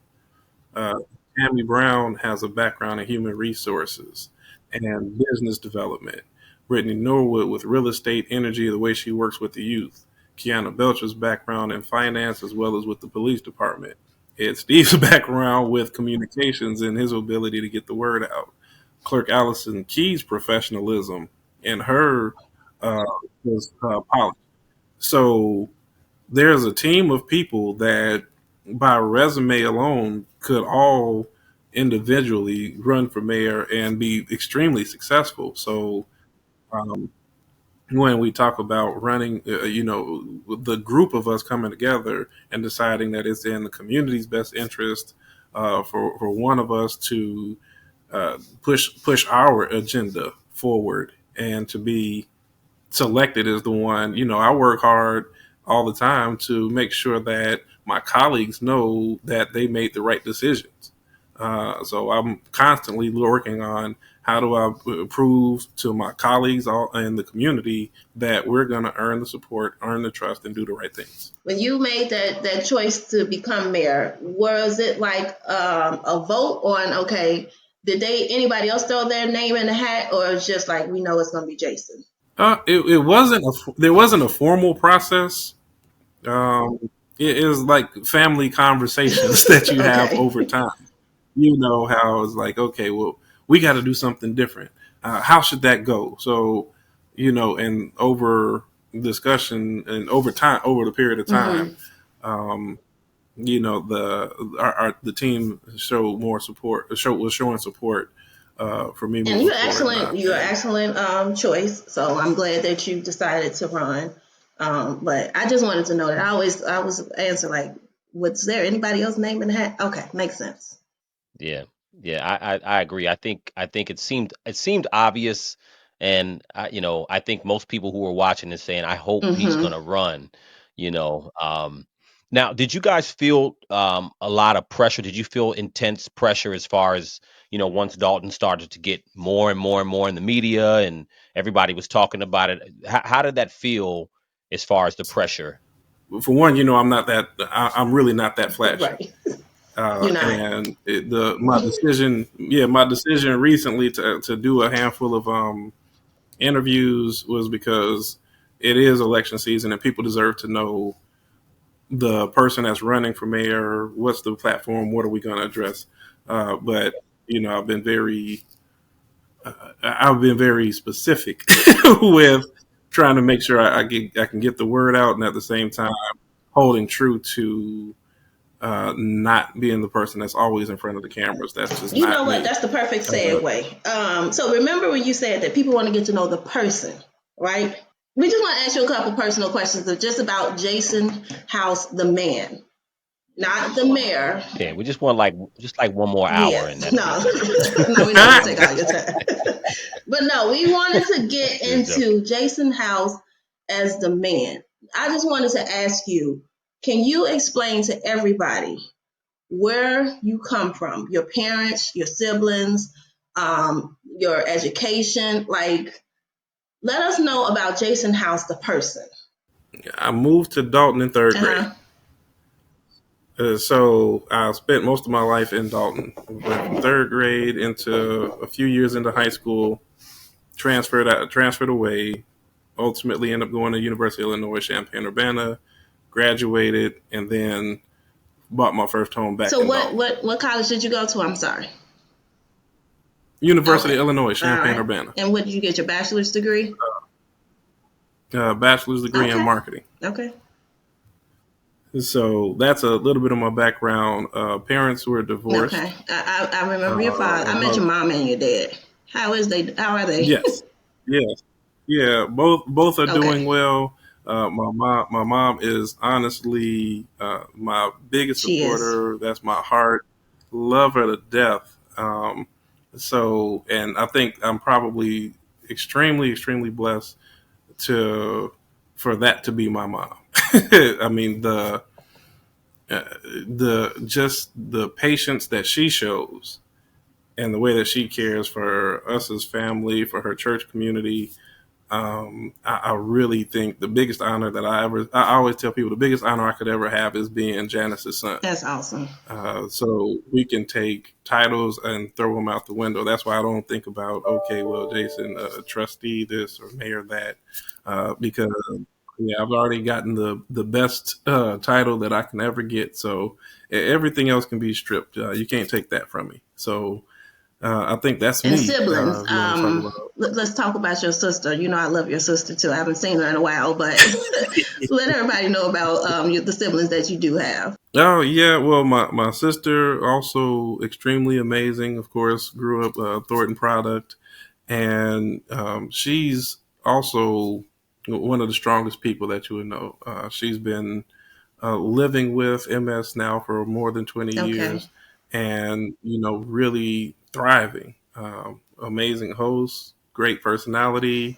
Tammy Brown has a background in human resources and business development. Brittany Norwood with real estate, energy, the way she works with the youth. Kiana Belcher's background in finance as well as with the police department. Ed Steve's background with communications and his ability to get the word out. Clerk Allison Key's professionalism and her policy. So there's a team of people that by resume alone could all individually run for mayor and be extremely successful. So when we talk about running, the group of us coming together and deciding that it's in the community's best interest for one of us to push our agenda forward and to be selected as the one. I work hard all the time to make sure that my colleagues know that they made the right decisions. So I'm constantly working on how do I prove to my colleagues all in the community that we're going to earn the support, earn the trust, and do the right things. When you made that choice to become mayor, was it like a vote on, okay, did anybody else throw their name in the hat, or it's just like, we know it's going to be Jason? It wasn't there wasn't a formal process. It is like family conversations that you have Okay. over time. You know how it's like, okay, well, we got to do something different. How should that go? So, and over discussion and over time, over the period of time, the team showed more support. Was showing support for me And moving forward. you're an excellent choice. So I'm glad that you decided to run. But I just wanted to know that I was answer like, was there anybody else name in the hat? Okay, makes sense. Yeah, yeah, I agree. I think it seemed obvious, and I think most people who were watching is saying, I hope he's Mm-hmm. gonna run. You know, now, did you guys feel a lot of pressure? Did you feel intense pressure as far as once Dalton started to get more and more and more in the media and everybody was talking about it? How did that feel as far as the pressure? For one, I'm not that. I'm really not that flashy. Right. You're not. And my decision recently to do a handful of interviews was because it is election season and people deserve to know the person that's running for mayor. What's the platform? What are we going to address? But I've been very specific with trying to make sure I can get the word out, and at the same time holding true to not being the person that's always in front of the cameras. That's just You know not what? me. That's the perfect segue. So remember when you said that people want to get to know the person, right? We just want to ask you a couple personal questions just about Jason House, the man, not the mayor. Yeah, we just want just like one more Yeah, hour, and that's no, it. no, we're not gonna take all your time. But no, we wanted to get Just joking. into Jason House as the man. I just wanted to ask you, can you explain to everybody where you come from, your parents, your siblings, your education? Like, let us know about Jason House, the person. I moved to Dalton in third grade. Uh-huh. So I spent most of my life in Dalton. Went from third grade into a few years into high school, transferred away, ultimately ended up going to University of Illinois, Champaign-Urbana, graduated, and then bought my first home back So in what Dalton. what college did you go to? I'm sorry. University of Okay. Illinois, All right. Champaign-Urbana. And what did you get your bachelor's degree? Bachelor's degree in Okay. marketing. Okay. So that's a little bit of my background. Parents were divorced. Okay. I remember your father. My I met mother, your mom and your dad. How are they? yes, yes, yeah. Both are Okay. doing well. My mom is honestly my biggest She is. supporter. That's my heart. Love her to death. And I think I'm probably extremely blessed to for that to be my mom. I mean the patience that she shows and the way that she cares for us as family, for her church community. I really think the biggest honor that I always tell people the biggest honor I could ever have is being Janice's son. That's awesome. So we can take titles and throw them out the window. That's why I don't think about, okay, well, Jason, trustee this or mayor that, because yeah, I've already gotten the best title that I can ever get. So everything else can be stripped. You can't take that from me. So I think that's And me. siblings. If you want to talk about. Let's talk about your sister. You know, I love your sister too. I haven't seen her in a while, but let everybody know about the siblings that you do have. Oh yeah, well my sister also extremely amazing. Of course, grew up Thornton product, and she's also one of the strongest people that you would know. She's been living with MS now for more than 20 Okay. years, and really thriving. Amazing host, great personality,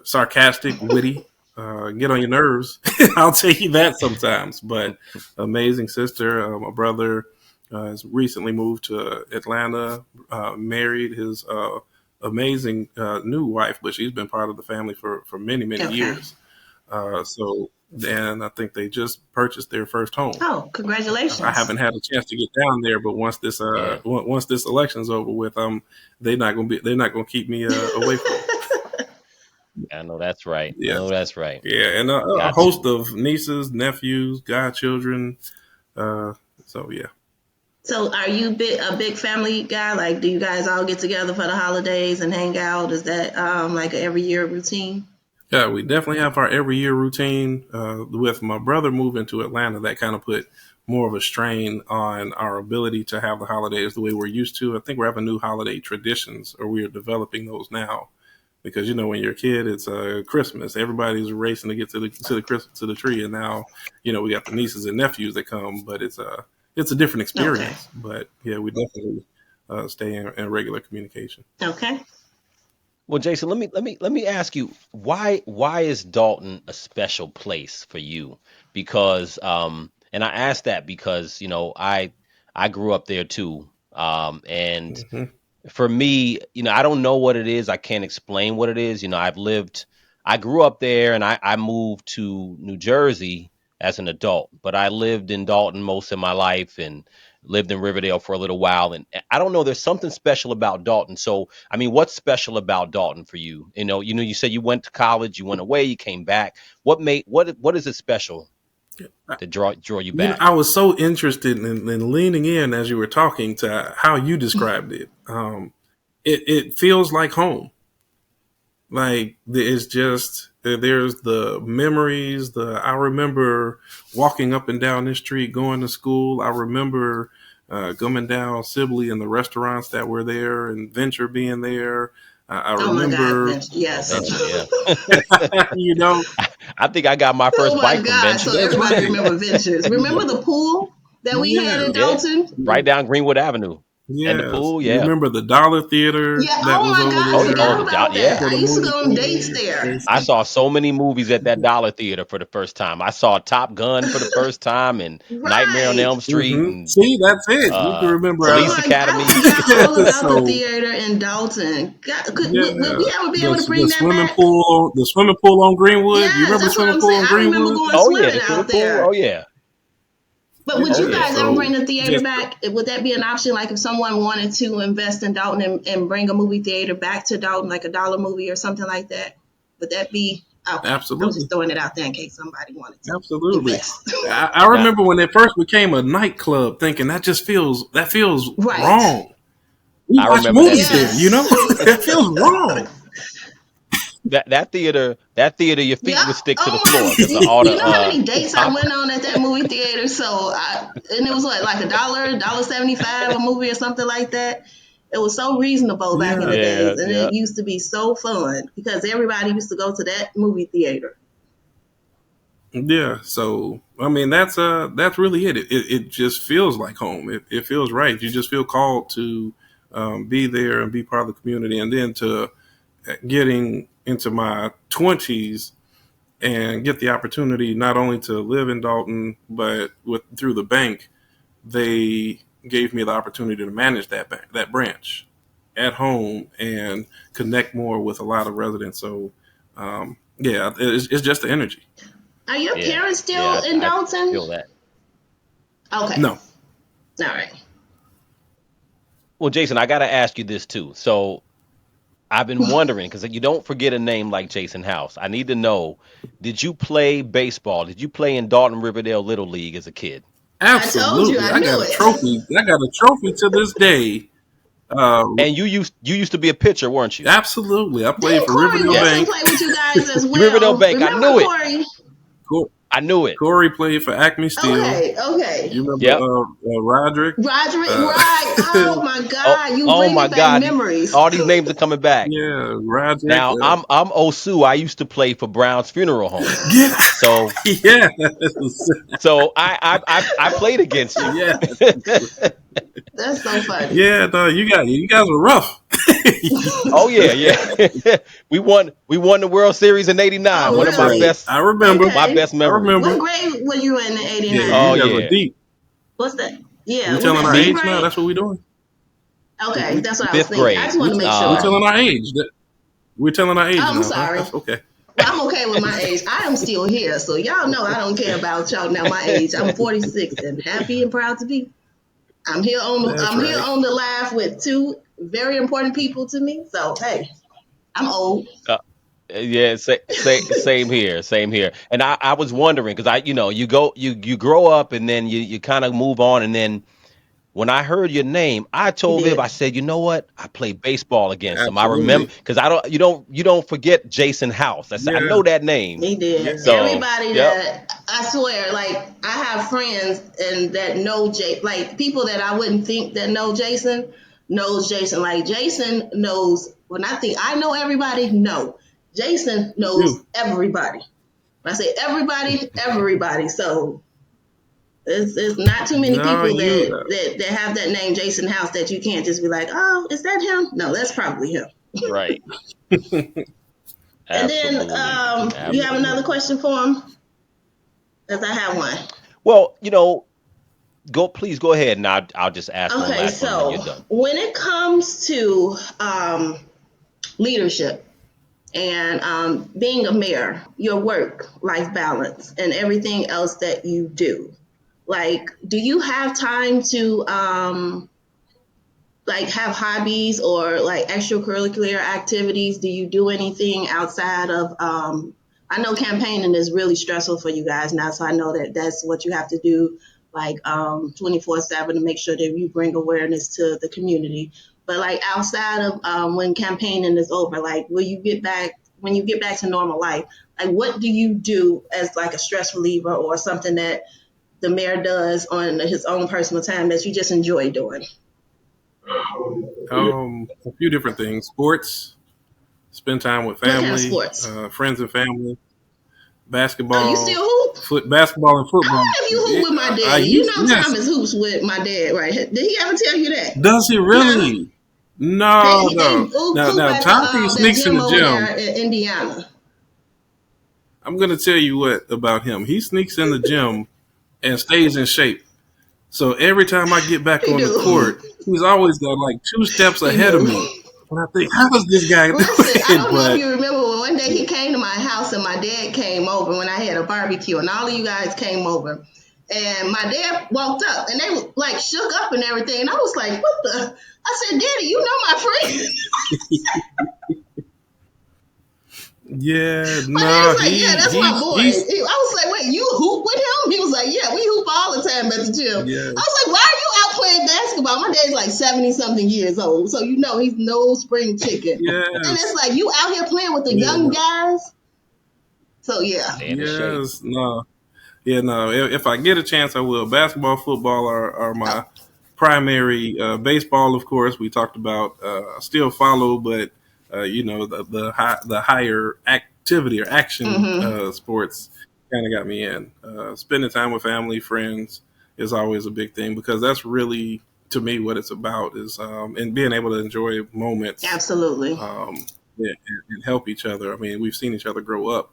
sarcastic, witty. Get on your nerves. I'll tell you that sometimes. But amazing sister. My brother has recently moved to Atlanta, married his amazing new wife, but she's been part of the family for many, many Okay. years. And I think they just purchased their first home. Oh, congratulations. I haven't had a chance to get down there, but once this once this election's over with, they're not gonna keep me away from it. I know that's right. Yes. I know that's right. Yeah, and a host of nieces, nephews, godchildren. So yeah. So are you a big family guy? Like, do you guys all get together for the holidays and hang out? Is that like an every year routine? Yeah, we definitely have our every year routine. With my brother moving to Atlanta, that kind of put more of a strain on our ability to have the holidays the way we're used to. I think we're having new holiday traditions, or we are developing those now. Because when you're a kid, it's Christmas. Everybody's racing to get to the tree, and now we got the nieces and nephews that come, but it's a different experience. Okay. But yeah, we definitely stay in regular communication. Okay. Well, Jason, let me ask you, why is Dalton a special place for you? Because and I ask that because I grew up there too, and for me, I don't know what it is. I can't explain what it is. I grew up there, and I moved to New Jersey as an adult, but I lived in Dalton most of my life and lived in Riverdale for a little while. And I don't know, there's something special about Dalton. So, I mean, what's special about Dalton for you? You said you went to college, you went away, you came back. What is it special to draw you back? I was so interested in leaning in as you were talking to how you described it. It feels like home. Like it's just there's the memories. I remember walking up and down this street going to school. I remember coming down Sibley and the restaurants that were there, and Venture being there. I remember. My God, yes. I think I got my first bike from Venture. So everybody remember Ventures. Remember the pool that we had in Dalton? Right down Greenwood Avenue. Yes. And the pool, You remember the Dollar Theater? Yeah. That was over there. I used to go on dates there. I saw so many movies at that Dollar Theater for the first time. I saw Top Gun for the first time and Nightmare on Elm Street. And, see, that's it. You can remember Police Academy. I forgot all about the theater in Dalton. Would we ever be able to bring that back? The swimming pool on Greenwood. You remember the swimming pool on Greenwood? I remember going swimming out there. Oh yeah. But would you guys ever bring the theater back? Would that be an option? Like if someone wanted to invest in Dalton and bring a movie theater back to Dalton, like a dollar movie or something like that? Would that be? Okay. Absolutely. I'm just throwing it out there in case somebody wanted to. Absolutely. I remember when it first became a nightclub, thinking that feels wrong. We watch movies there, that feels wrong. That theater, your feet would stick to the floor. You know how many dates I went on at that movie theater? And it was like $1.75 a movie or something like that. It was so reasonable back in the days, and it used to be so fun because everybody used to go to that movie theater. Yeah, so I mean that's really it. It just feels like home. It feels right. You just feel called to be there and be part of the community, and then to getting into my 20s and get the opportunity not only to live in Dalton, but through the bank, they gave me the opportunity to manage that branch at home and connect more with a lot of residents. So, it's just the energy. Are your parents still in Dalton? I feel that. Okay. No. All right. Well, Jason, I got to ask you this too. So, I've been wondering, because you don't forget a name like Jason House. I need to know, did you play baseball? Did you play in Dalton Riverdale Little League as a kid? Absolutely. I got a trophy. I got a trophy to this day. And you used to be a pitcher, weren't you? Absolutely. I played for Riverdale Bank. Play with you guys as well. Riverdale Bank, I knew it. I knew it. Corey played for Acme Steel. Okay, okay. You remember Yep. Roderick? Roderick, Uh, right. Oh my Oh, God, you oh my bringing back God. memories. All these names are coming back. yeah, Roderick. Now I'm Osu. I used to play for Brown's Funeral Home. Get So yes, I played against you. yes, That's so funny. yeah. No, you guys were rough. Oh yeah, yeah. We won the World Series in '89. Oh, One of That's my right. really? best I remember. my Okay. best I memories. remember. What grade were you in Yeah, Oh you 89? guys were yeah. deep. What's that? Yeah, We was telling that our sixth Me, age now. grade? That's what we doing. Okay, We that's what I was fifth thinking. I grade. just want to make we sure. telling our age. We're telling our age I'm now, huh? sorry. That's okay. Well, I'm okay with my age. I am still here, so y'all know I don't care about y'all now. My age. I'm 46 and happy and proud to be. That's I'm here right. on the live with two very important people to me. So hey, I'm old. uh, yeah, same here, same here. And I was wondering because you go you grow up and then you kind of move on and then when I heard your name, I He told Viv, I did. said, you know what? I played baseball against him. I remember Absolutely. because you don't forget Jason House. I said, I Yeah. know that name. He did. Yeah. So Everybody yep. that I swear, like I have friends and that know like people that I wouldn't think that know Jason knows Jason. Like Jason knows when I think I know everybody, no. Jason knows You. everybody. When I say everybody, everybody. So it's not too many No, people you. that have that name Jason House that you can't just be like, oh, is that him? No, that's probably him. Right. And then Absolutely. you have another Absolutely. question for him? Because I have one. Well, please go ahead and I'll just ask one Okay, last one and then you're so done. when it comes to leadership and being a mayor, your work life balance, and everything else that you do, like, do you have time to like have hobbies or like extracurricular activities? Do you do anything outside of I know campaigning is really stressful for you guys now, so I know that that's what you have to do like 24/7 to make sure that you bring awareness to the community. But like outside of when campaigning is over, like will you get back when you get back to normal life, like what do you do as like a stress reliever or something that the mayor does on his own personal time that you just enjoy doing? A few different things. Sports. Spend time with What kind of family, sports? friends and family. Oh, you Basketball, still hoop? basketball and How football. long have you hooped with my I daddy? You used know yes. Thomas hoops with my dad, right? Did he ever tell you that? Does he Huh? really? No, They no. hoop Now at Tommy that sneaks in gym the over gym. there in Indiana. I'm gonna tell you what about him. He sneaks in the gym and stays in shape. So every time I get back He on the do. court, he's always got like 2 steps He ahead of me. do. And I think, how is this guy Listen, I doing it? don't know if But you remember when one day yeah, he came to my house and my dad came over when I had a barbecue and all of you guys came over. And my dad walked up and they like shook up and everything. And I was like, what the? I said, Daddy, you know my friend. yeah, My dad no, was like, yeah, that's my boy. he's I was like, wait, you hoop with him? He was like, yeah, we hoop all the time at the gym. yeah, I was like, why are you out playing basketball? My dad's like 70 something years old. So, you know, he's no spring chicken. And it's yes, like, you out here playing with the yeah, young no, guys? So, yeah. Staying in shape. yes, no, yeah, no. If I get a chance, I will. Basketball, football are Oh, my primary. Baseball, of course, we talked about. I still follow, but the higher activity or action mm-hmm. sports kind of got me in. Spending time with family, friends is always a big thing because that's really to me what it's about is and being able to enjoy moments Absolutely. um, and help each other. I mean, we've seen each other grow up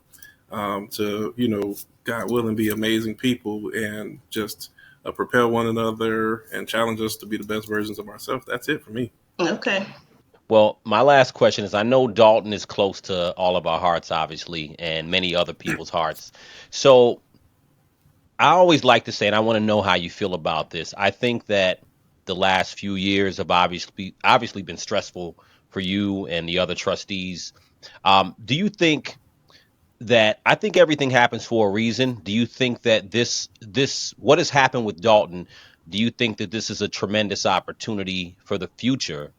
to God willing, be amazing people and just propel one another and challenge us to be the best versions of ourselves. That's it for me. Okay. Well, my last question is I know Dalton is close to all of our hearts, obviously, and many other people's hearts. So I always like to say, and I want to know how you feel about this. I think that the last few years have obviously been stressful for you and the other trustees. Do you think that I think everything happens for a reason? Do you think that this what has happened with Dalton? Do you think that this is a tremendous opportunity for the future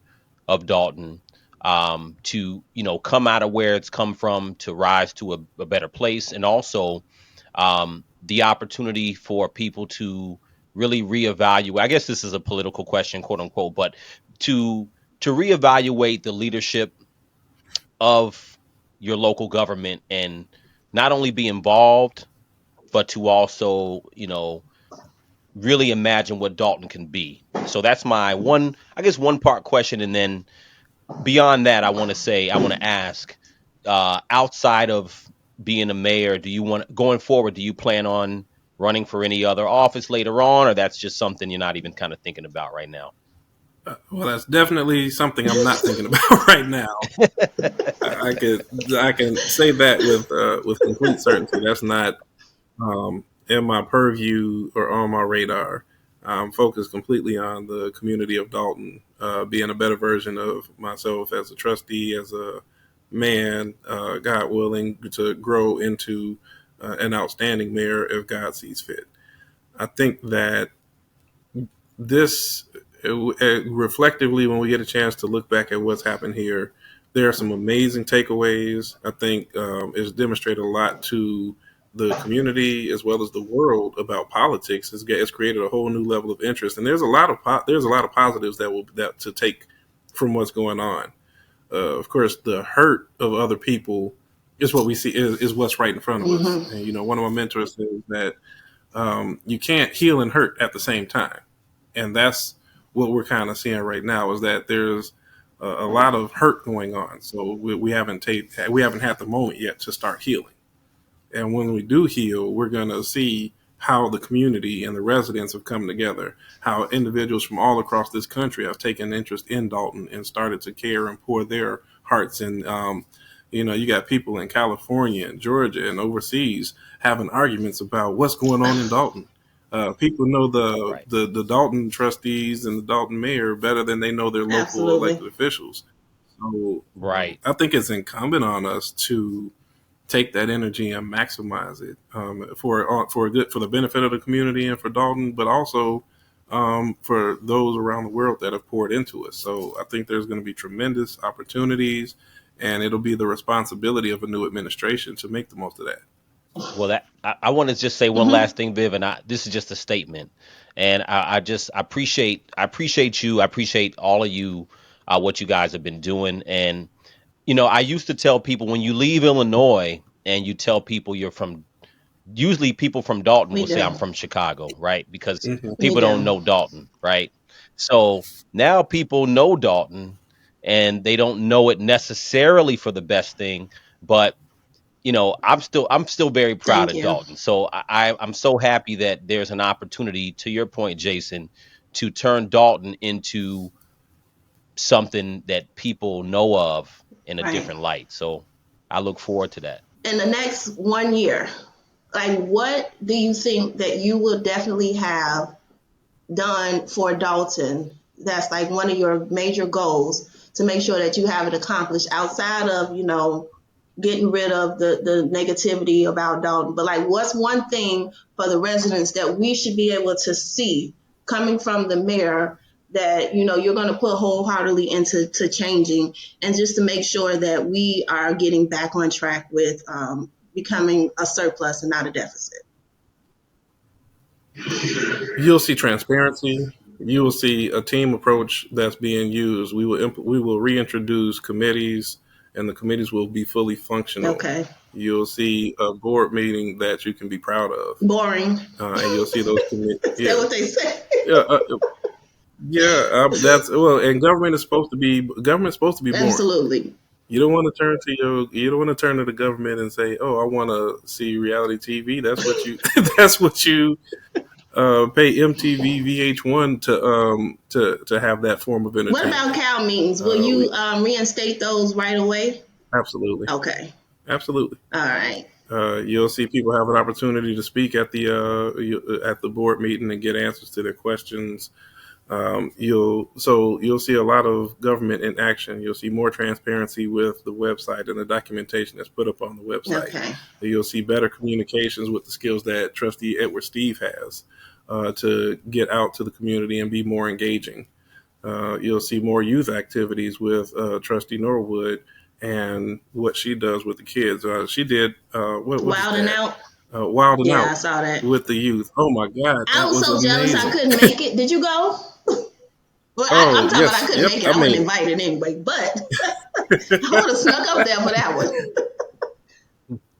of Dalton to come out of where it's come from to rise to a better place, and also the opportunity for people to really reevaluate. I guess this is a political question, quote unquote, but to reevaluate the leadership of your local government and not only be involved, but to also, really imagine what Dalton can be. So that's my one part question. And then beyond that, I want to ask, outside of being a mayor, going forward, do you plan on running for any other office later on, or that's just something you're not even kind of thinking about right now? Well, that's definitely something I'm not thinking about right now. I can say that with complete certainty. That's not in my purview or on my radar. I'm focused completely on the community of Dalton, being a better version of myself as a trustee, as a man, God willing, to grow into an outstanding mayor if God sees fit. I think that this, reflectively, when we get a chance to look back at what's happened here, there are some amazing takeaways. I think it's demonstrated a lot to the community as well as the world about politics. It's created a whole new level of interest, and there's a lot of positives that to take from what's going on. Of course, the hurt of other people is what we see is what's right in front of us. And one of my mentors says that you can't heal and hurt at the same time, and that's what we're kind of seeing right now. Is that there's a lot of hurt going on, so we haven't had the moment yet to start healing. And when we do heal, we're going to see how the community and the residents have come together, how individuals from all across this country have taken interest in Dalton and started to care and pour their hearts. And, you got people in California and Georgia and overseas having arguments about what's going on in Dalton. People know Right. the Dalton trustees and the Dalton mayor better than they know their local Absolutely. elected officials. So Right. I think it's incumbent on us to take that energy and maximize it for the benefit of the community and for Dalton, but also for those around the world that have poured into us. So I think there's going to be tremendous opportunities, and it'll be the responsibility of a new administration to make the most of that. Well, I want to just say one last thing, Viv, and this is just a statement, and I appreciate you, I appreciate all of you, what you guys have been doing. And I used to tell people, when you leave Illinois and you tell people you're from, usually people from Dalton We will say, do. I'm from Chicago, right? Because Mm-hmm. We people don't do. know Dalton, right? So now people know Dalton, and they don't know it necessarily for the best thing, but I'm still very proud Thank of you. Dalton. So I'm so happy that there's an opportunity, to your point, Jason, to turn Dalton into something that people know of in a Right. different light. So I look forward to that. In the next 1 year, like, what do you think that you will definitely have done for Dalton? That's like one of your major goals, to make sure that you have it accomplished outside of, getting rid of the negativity about Dalton. But like, what's one thing for the residents that we should be able to see coming from the mayor that, you're going to put wholeheartedly into changing, and just to make sure that we are getting back on track with becoming a surplus and not a deficit? You'll see transparency. You will see a team approach that's being used. We will reintroduce committees, and the committees will be fully functional. Okay. You'll see a board meeting that you can be proud of, Boring. and you'll see those committees. Is that what they say? Yeah, that's well. And government's supposed to be boring. Absolutely. You don't want to turn to the government and say, "Oh, I want to see reality TV." That's what you. That's what you pay MTV VH1 to have that form of What entertainment. about cow meetings? Will you reinstate those right away? Absolutely, Okay. absolutely. All right. You'll see people have an opportunity to speak at the board meeting and get answers to their questions. You'll see a lot of government in action. You'll see more transparency with the website and the documentation that's put up on the website. Okay. You'll see better communications with the skills that Trustee Edward Steve has to get out to the community and be more engaging. You'll see more youth activities with Trustee Norwood and what she does with the kids. She did what Wild is and that? out. Wilding Yeah, I Out saw that. with the youth. Oh my God, I that was was so jealous I amazing. couldn't make it. Did you go? Well, I'm Oh talking about I yes, couldn't yep. make it. I I wasn't mean, invited anyway, but I would have snuck up there for that one.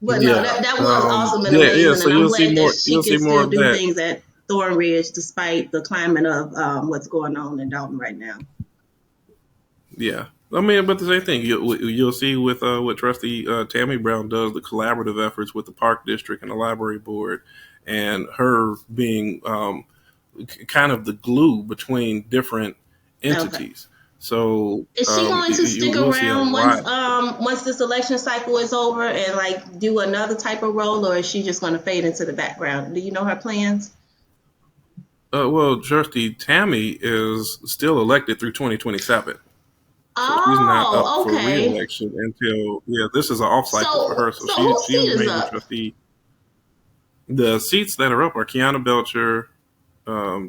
But no, yeah, that was awesome and yeah. amazing, So and I'm you'll see glad that more. she You'll can see more still of do that. things at Thornridge despite the climate of what's going on in Dalton right now. Yeah, I mean, but the same thing you'll see with what Trustee Tammy Brown does, the collaborative efforts with the Park District and the Library Board, and her being kind of the glue between different Okay. entities. So Is she going to you stick will see a around lot. once this election cycle is over and like do another type of role, or is she just going to fade into the background? Do you know her plans? Well, Trustee Tammy is still elected through 2027. So she's not up Oh, for okay. reelection until this is an off cycle for her. So So she whose she seat is remains a up? trustee. The seats that are up are Kiana Belcher,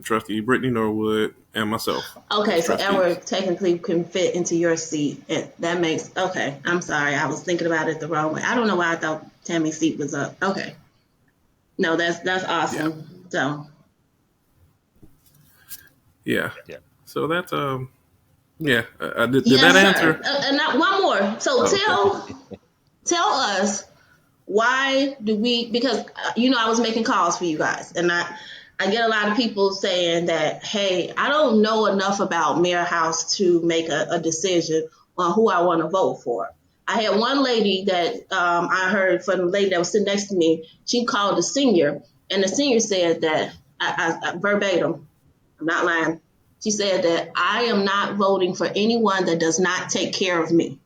Trustee Brittany Norwood, and myself Okay, as so Edward trustees. technically can fit into your seat. And that makes okay. I'm sorry, I was thinking about it the wrong way. I don't know why I thought Tammy's seat was up. Okay, no, that's Yeah, awesome. So yeah. Yeah. So that's yeah. Did that yes, sir. answer? And now one more. So Oh, okay. tell us why do we? Because I was making calls for you guys, and I get a lot of people saying that, hey, I don't know enough about Mayor House to make a decision on who I want to vote for. I had one lady that I heard from the lady that was sitting next to me. She called the senior, and the senior said that verbatim, I'm not lying. She said that I am not voting for anyone that does not take care of me.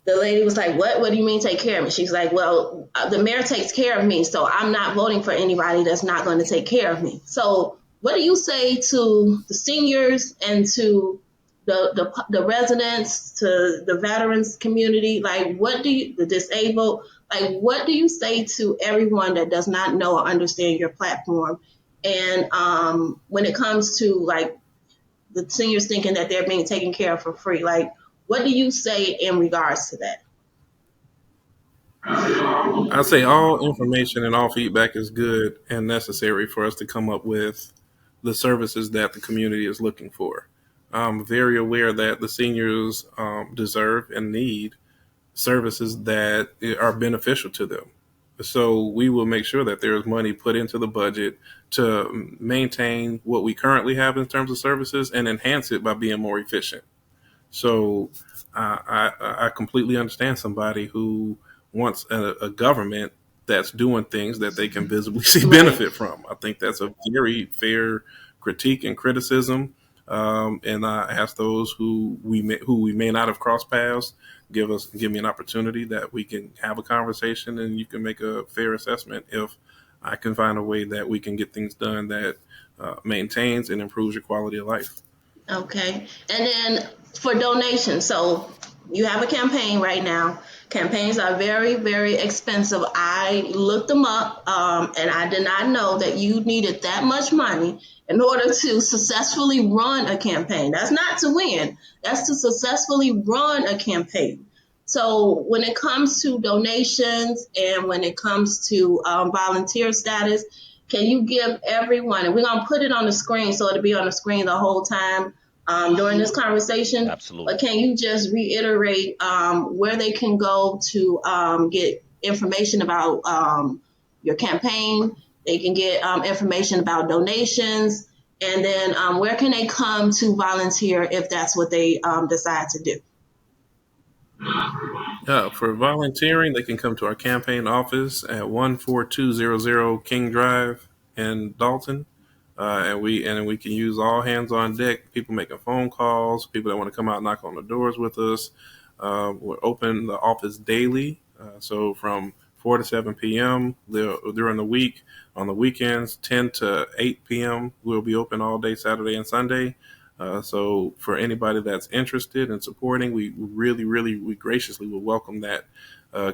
The lady was like, what do you mean take care of me? She's like, well, the mayor takes care of me, so I'm not voting for anybody that's not going to take care of me. So what do you say to the seniors and to the residents, to the veterans community? Like, the disabled, like, what do you say to everyone that does not know or understand your platform? And when it comes to like the seniors thinking that they're being taken care of for free, like, what do you say in regards to that? I say all information and all feedback is good and necessary for us to come up with the services that the community is looking for. I'm very aware that the seniors deserve and need services that are beneficial to them. So we will make sure that there is money put into the budget to maintain what we currently have in terms of services and enhance it by being more efficient. So I completely understand somebody who wants a government that's doing things that they can visibly see Right. benefit from. I think that's a very fair critique and criticism. And I ask those who we may not have crossed paths, give me an opportunity that we can have a conversation and you can make a fair assessment if I can find a way that we can get things done that maintains and improves your quality of life. Okay. And then for donations, so you have a campaign right now. Campaigns are very, very expensive. I looked them up, and I did not know that you needed that much money in order to successfully run a campaign. That's not to win, that's to successfully run a campaign. So when it comes to donations and when it comes to volunteer status, can you give everyone, and we're going to put it on the screen so it'll be on the screen the whole time during this conversation, but Absolutely. can you just reiterate where they can go to get information about your campaign? They can get information about donations, and then where can they come to volunteer if that's what they decide to do? For volunteering, they can come to our campaign office at 14200 King Drive in Dalton. And we can use all hands on deck. People making phone calls, people that want to come out and knock on the doors with us. We're open the office daily, so from 4 to 7 p.m. during the week. On the weekends, 10 to 8 p.m. We'll be open all day Saturday and Sunday. So for anybody that's interested in supporting, we really, really, we graciously will welcome that.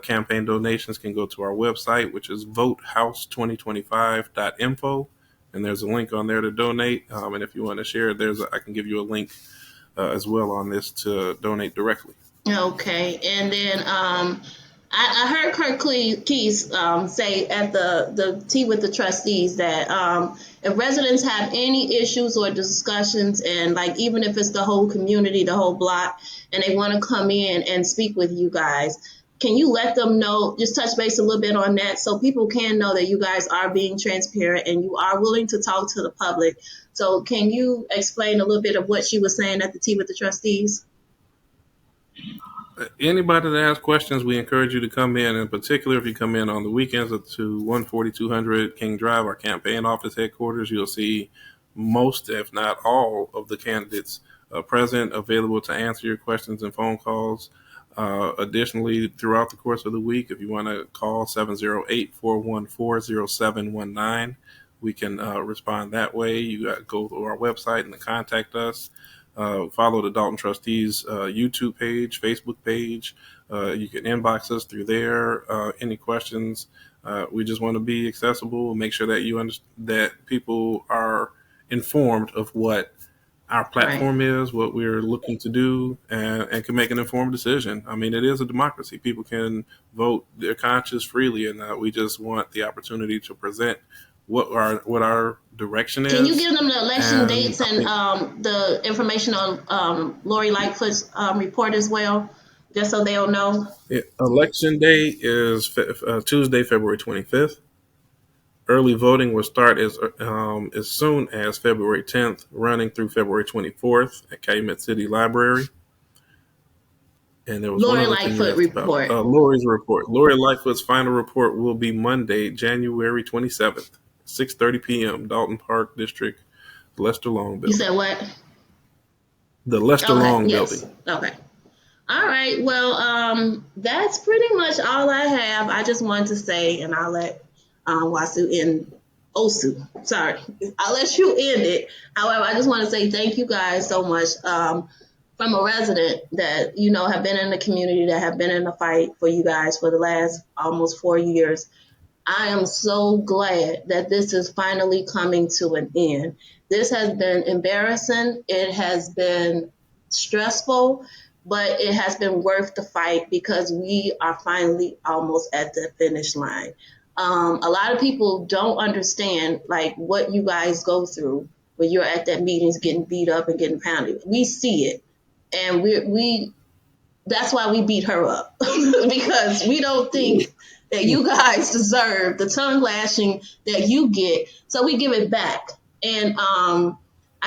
Campaign donations can go to our website, which is votehouse2025.info, and there's a link on there to donate. And if you want to share, I can give you a link as well on this to donate directly. Okay, and then I heard Kirk Keys say at the tea with the trustees that if residents have any issues or discussions, and like even if it's the whole community, the whole block, and they want to come in and speak with you guys, can you let them know, just touch base a little bit on that so people can know that you guys are being transparent and you are willing to talk to the public? So can you explain a little bit of what she was saying at the tea with the trustees? Anybody that has questions, we encourage you to come in particular, if you come in on the weekends to 14200 King Drive, our campaign office headquarters, you'll see most, if not all, of the candidates present, available to answer your questions and phone calls. Additionally, throughout the course of the week, if you want to call 708-414-0719, we can respond that way. You got to go to our website and contact us. Follow the Dolton Trustees YouTube page, Facebook page. You can inbox us through there. Any questions? We just want to be accessible. Make sure that that people are informed of what our platform is, what we're looking to do, and can make an informed decision. I mean, it is a democracy. People can vote their conscience freely, and we just want the opportunity to present what our direction is. Can you give them the election dates and the information on Lori Lightfoot's report as well, just so they'll know? Election day is Tuesday, February 25th. Early voting will start as soon as February 10th, running through February 24th at Calumet City Library. And there was Lori Lightfoot report. Lori's report. Lori Lightfoot's final report will be Monday, January 27th. 6:30 p.m. Dalton Park District, Lester Long Building. You said what? The Lester Long Building. Okay. All right. Well, that's pretty much all I have. I just wanted to say, and I'll let Wasu end. Osu, sorry. I'll let you end it. However, I just want to say thank you guys so much. From a resident that, have been in the community, that have been in the fight for you guys for the last almost 4 years. I am so glad that this is finally coming to an end. This has been embarrassing. It has been stressful, but it has been worth the fight because we are finally almost at the finish line. A lot of people don't understand like what you guys go through when you're at that meetings getting beat up and getting pounded. We see it, and we that's why we beat her up because we don't think that you guys deserve the tongue lashing that you get. So we give it back. And I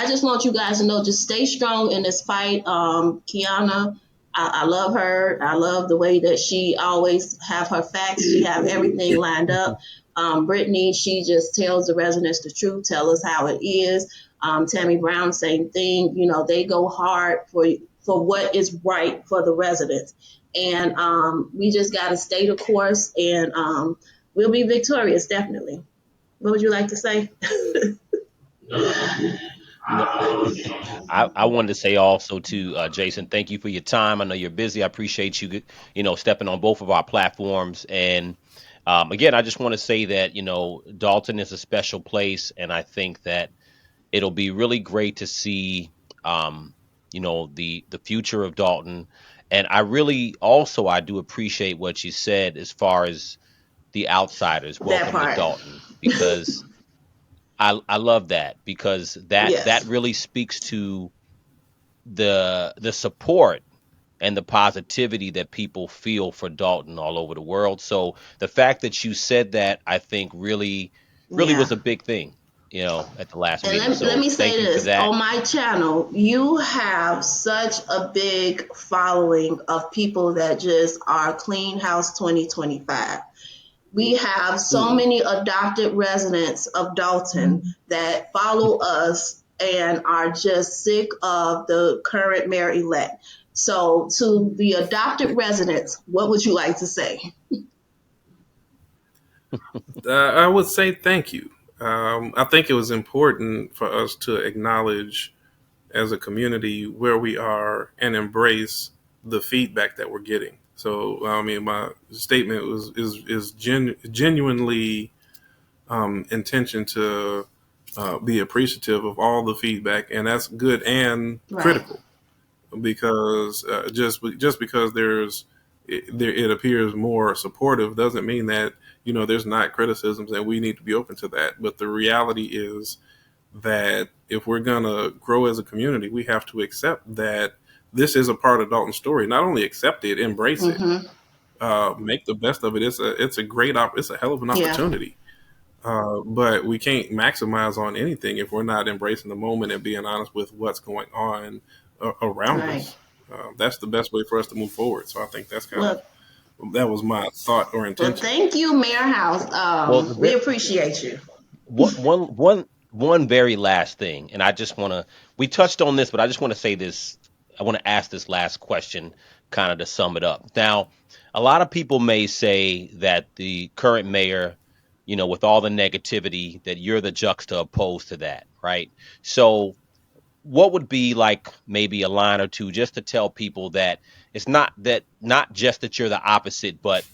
just want you guys to know, just stay strong in this fight. Kiana, I love her. I love the way that she always have her facts. She have everything lined up. Brittany, she just tells the residents the truth, tell us how it is. Tammy Brown, same thing. They go hard for what is right for the residents. And we just got to stay the course, and we'll be victorious, definitely. What would you like to say? I wanted to say also to Jason, thank you for your time. I know you're busy. I appreciate you, stepping on both of our platforms. And again, I just want to say that, Dalton is a special place. And I think that it'll be really great to see, the future of Dalton. And I do appreciate what you said as far as the outsiders welcome to Dalton, because I love that, because that really speaks to the support and the positivity that people feel for Dalton all over the world. So the fact that you said that, I think really was a big thing, at the last meeting. Let me say this, on my channel, you have such a big following of people that just are Clean House 2025. We have so many adopted residents of Dalton that follow us and are just sick of the current mayor-elect. So to the adopted residents, what would you like to say? I would say thank you. I think it was important for us to acknowledge as a community where we are and embrace the feedback that we're getting. So, I mean, my statement is genuinely intention to be appreciative of all the feedback, and that's good and critical, because just because there's it appears more supportive doesn't mean that, there's not criticisms, and we need to be open to that. But the reality is that if we're going to grow as a community, we have to accept that this is a part of Dalton's story. Not only accept it, embrace it, make the best of it. It's a great, it's a hell of an opportunity. But we can't maximize on anything if we're not embracing the moment and being honest with what's going on around us. That's the best way for us to move forward. So I think that's that was my thought or intention. Well, thank you, Mayor House. We appreciate you. One very last thing, and I just want to, we touched on this, but I just want to say this. I want to ask this last question kind of to sum it up. Now, a lot of people may say that the current mayor, with all the negativity, that you're the juxtapose to that, right? So what would be like maybe a line or two just to tell people that it's not just that you're the opposite, but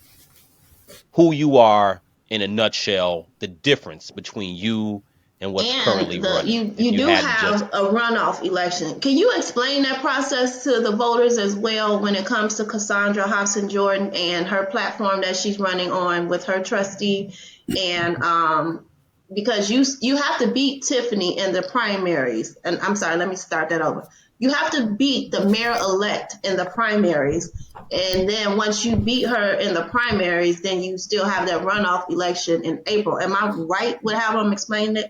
who you are in a nutshell, the difference between you and what's currently running. You do have a runoff election. Can you explain that process to the voters as well when it comes to Cassandra Hobson Jordan and her platform that she's running on with her trustee? And because you have to beat Tiffany in the primaries. And I'm sorry, let me start that over. You have to beat the mayor-elect in the primaries. And then once you beat her in the primaries, then you still have that runoff election in April. Am I right with how I'm explaining it?